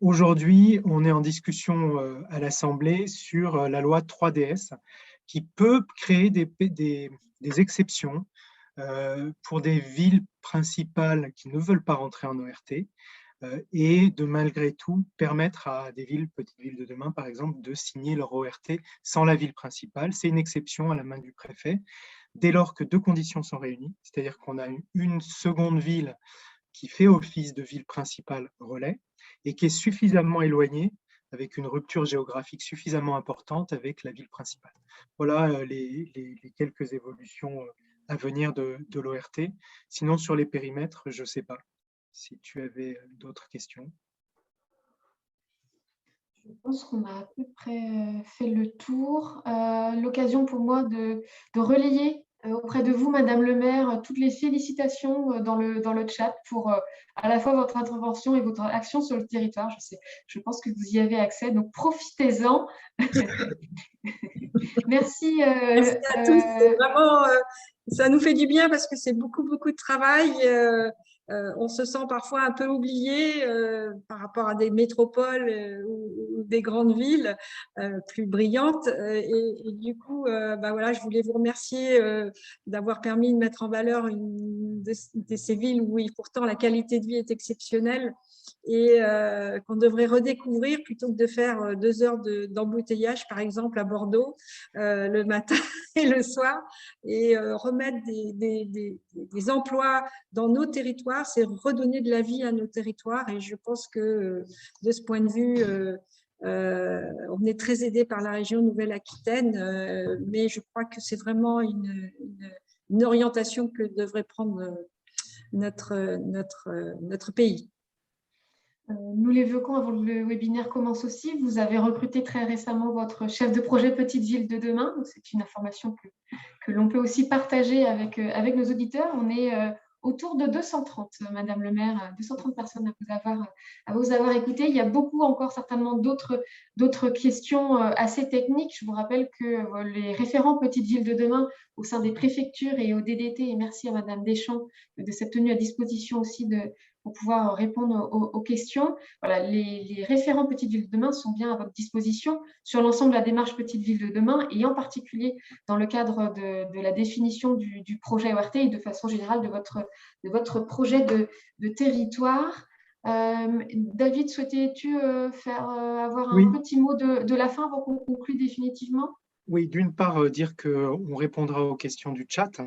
Aujourd'hui, on est en discussion à l'Assemblée sur la loi 3DS, qui peut créer des exceptions pour des villes principales qui ne veulent pas rentrer en ORT, et de malgré tout permettre à des petites villes de demain, par exemple, de signer leur ORT sans la ville principale. C'est une exception à la main du préfet, dès lors que 2 conditions sont réunies, c'est-à-dire qu'on a une seconde ville qui fait office de ville principale relais et qui est suffisamment éloignée, avec une rupture géographique suffisamment importante avec la ville principale. Voilà les quelques évolutions à venir de l'ORT. Sinon, sur les périmètres, je ne sais pas si tu avais d'autres questions. Je pense qu'on a à peu près fait le tour. L'occasion pour moi de relayer auprès de vous, Madame le maire, toutes les félicitations dans le chat pour à la fois votre intervention et votre action sur le territoire. Je pense que vous y avez accès, donc profitez-en. Merci. Merci à tous. Vraiment, ça nous fait du bien parce que c'est beaucoup de travail. on se sent parfois un peu oublié par rapport à des métropoles ou des grandes villes plus brillantes. Et du coup, voilà, je voulais vous remercier d'avoir permis de mettre en valeur une de ces villes où pourtant la qualité de vie est exceptionnelle et qu'on devrait redécouvrir plutôt que de faire 2 heures d'embouteillage, par exemple, à Bordeaux le matin et le soir, et remettre des emplois dans nos territoires, c'est redonner de la vie à nos territoires. Et je pense que de ce point de vue, on est très aidé par la région Nouvelle-Aquitaine, mais je crois que c'est vraiment une orientation que devrait prendre notre pays. Nous l'évoquons avant que le webinaire commence aussi. Vous avez recruté très récemment votre chef de projet Petite Ville de demain. C'est une information que l'on peut aussi partager avec nos auditeurs. On est autour de 230, Madame le maire, 230 personnes à vous avoir écouté. Il y a beaucoup encore certainement d'autres questions assez techniques. Je vous rappelle que les référents Petites Villes de demain au sein des préfectures et au DDT, et merci à Madame Deschamps de cette tenue à disposition aussi pour pouvoir répondre aux questions. Voilà, les référents Petites Villes de demain sont bien à votre disposition sur l'ensemble de la démarche Petites Villes de demain et en particulier dans le cadre de la définition du projet ORT et de façon générale de votre projet de territoire. David, souhaitais-tu avoir un petit mot de la fin avant qu'on conclue définitivement? Oui, d'une part, dire qu'on répondra aux questions du chat.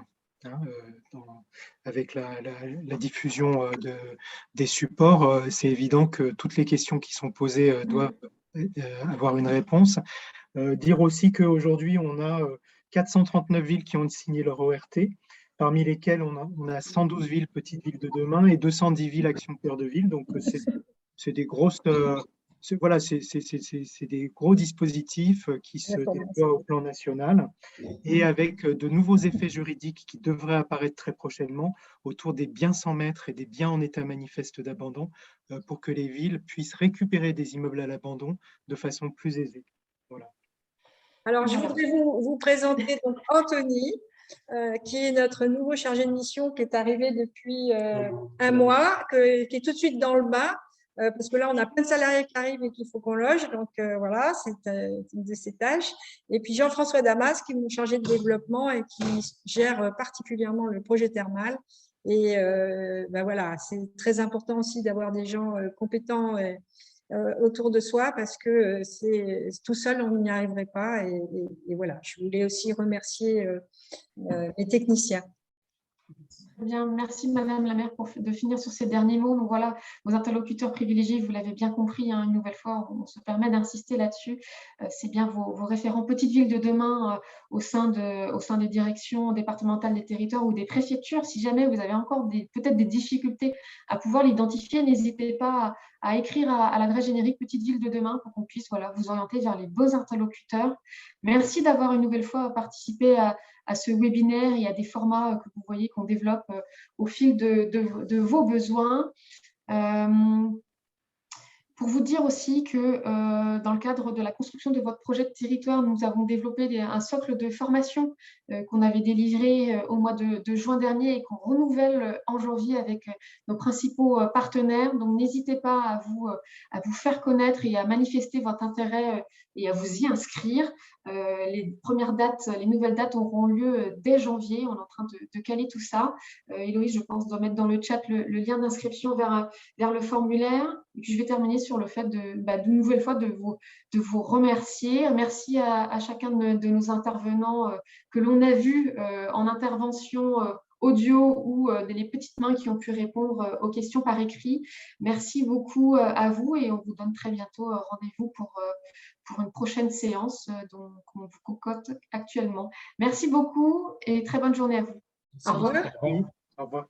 Avec la diffusion des supports, c'est évident que toutes les questions qui sont posées doivent avoir une réponse. Dire aussi qu'aujourd'hui, on a 439 villes qui ont signé leur ORT, parmi lesquelles on a 112 villes petites villes de demain et 210 villes Action Cœur de Ville. Donc, c'est des grosses... Voilà, c'est des gros dispositifs qui se déploient au plan national et avec de nouveaux effets juridiques qui devraient apparaître très prochainement autour des biens sans maître et des biens en état manifeste d'abandon pour que les villes puissent récupérer des immeubles à l'abandon de façon plus aisée. Voilà. Alors, je voudrais vous présenter donc Anthony, qui est notre nouveau chargé de mission, qui est arrivé depuis 1 mois, qui est tout de suite dans le bain. Parce que là, on a plein de salariés qui arrivent et qu'il faut qu'on loge. Donc, voilà, c'est une de ses tâches. Et puis, Jean-François Damas, qui est mon chargé de développement et qui gère particulièrement le projet thermal. Et voilà, c'est très important aussi d'avoir des gens compétents autour de soi parce que tout seul, on n'y arriverait pas. Et voilà, je voulais aussi remercier les techniciens. Bien, merci Madame la maire de finir sur ces derniers mots. Donc voilà, vos interlocuteurs privilégiés, vous l'avez bien compris, une nouvelle fois, on se permet d'insister là-dessus. C'est bien vos référents petites villes de demain au sein des directions départementales des territoires ou des préfectures. Si jamais vous avez encore peut-être des difficultés à pouvoir l'identifier, n'hésitez pas à écrire à l'adresse générique Petite Ville de demain pour qu'on puisse vous orienter vers les beaux interlocuteurs. Merci d'avoir une nouvelle fois participé à ce webinaire et à des formats que vous voyez qu'on développe au fil de vos besoins. Pour vous dire aussi que dans le cadre de la construction de votre projet de territoire, nous avons développé un socle de formation qu'on avait délivré au mois de juin dernier et qu'on renouvelle en janvier avec nos principaux partenaires. Donc, n'hésitez pas à vous faire connaître et à manifester votre intérêt et à vous y inscrire. Les premières dates, les nouvelles dates auront lieu dès janvier. On est en train de caler tout ça. Héloïse, je pense, doit mettre dans le chat le lien d'inscription vers le formulaire. Et puis, je vais terminer sur le fait d'une nouvelle fois de vous remercier. Merci à chacun de nos intervenants que l'on a vus en intervention audio ou les petites mains qui ont pu répondre aux questions par écrit. Merci beaucoup à vous et on vous donne très bientôt rendez-vous pour une prochaine séance qu'on vous concocte actuellement. Merci beaucoup et très bonne journée à vous. Au revoir. Au revoir.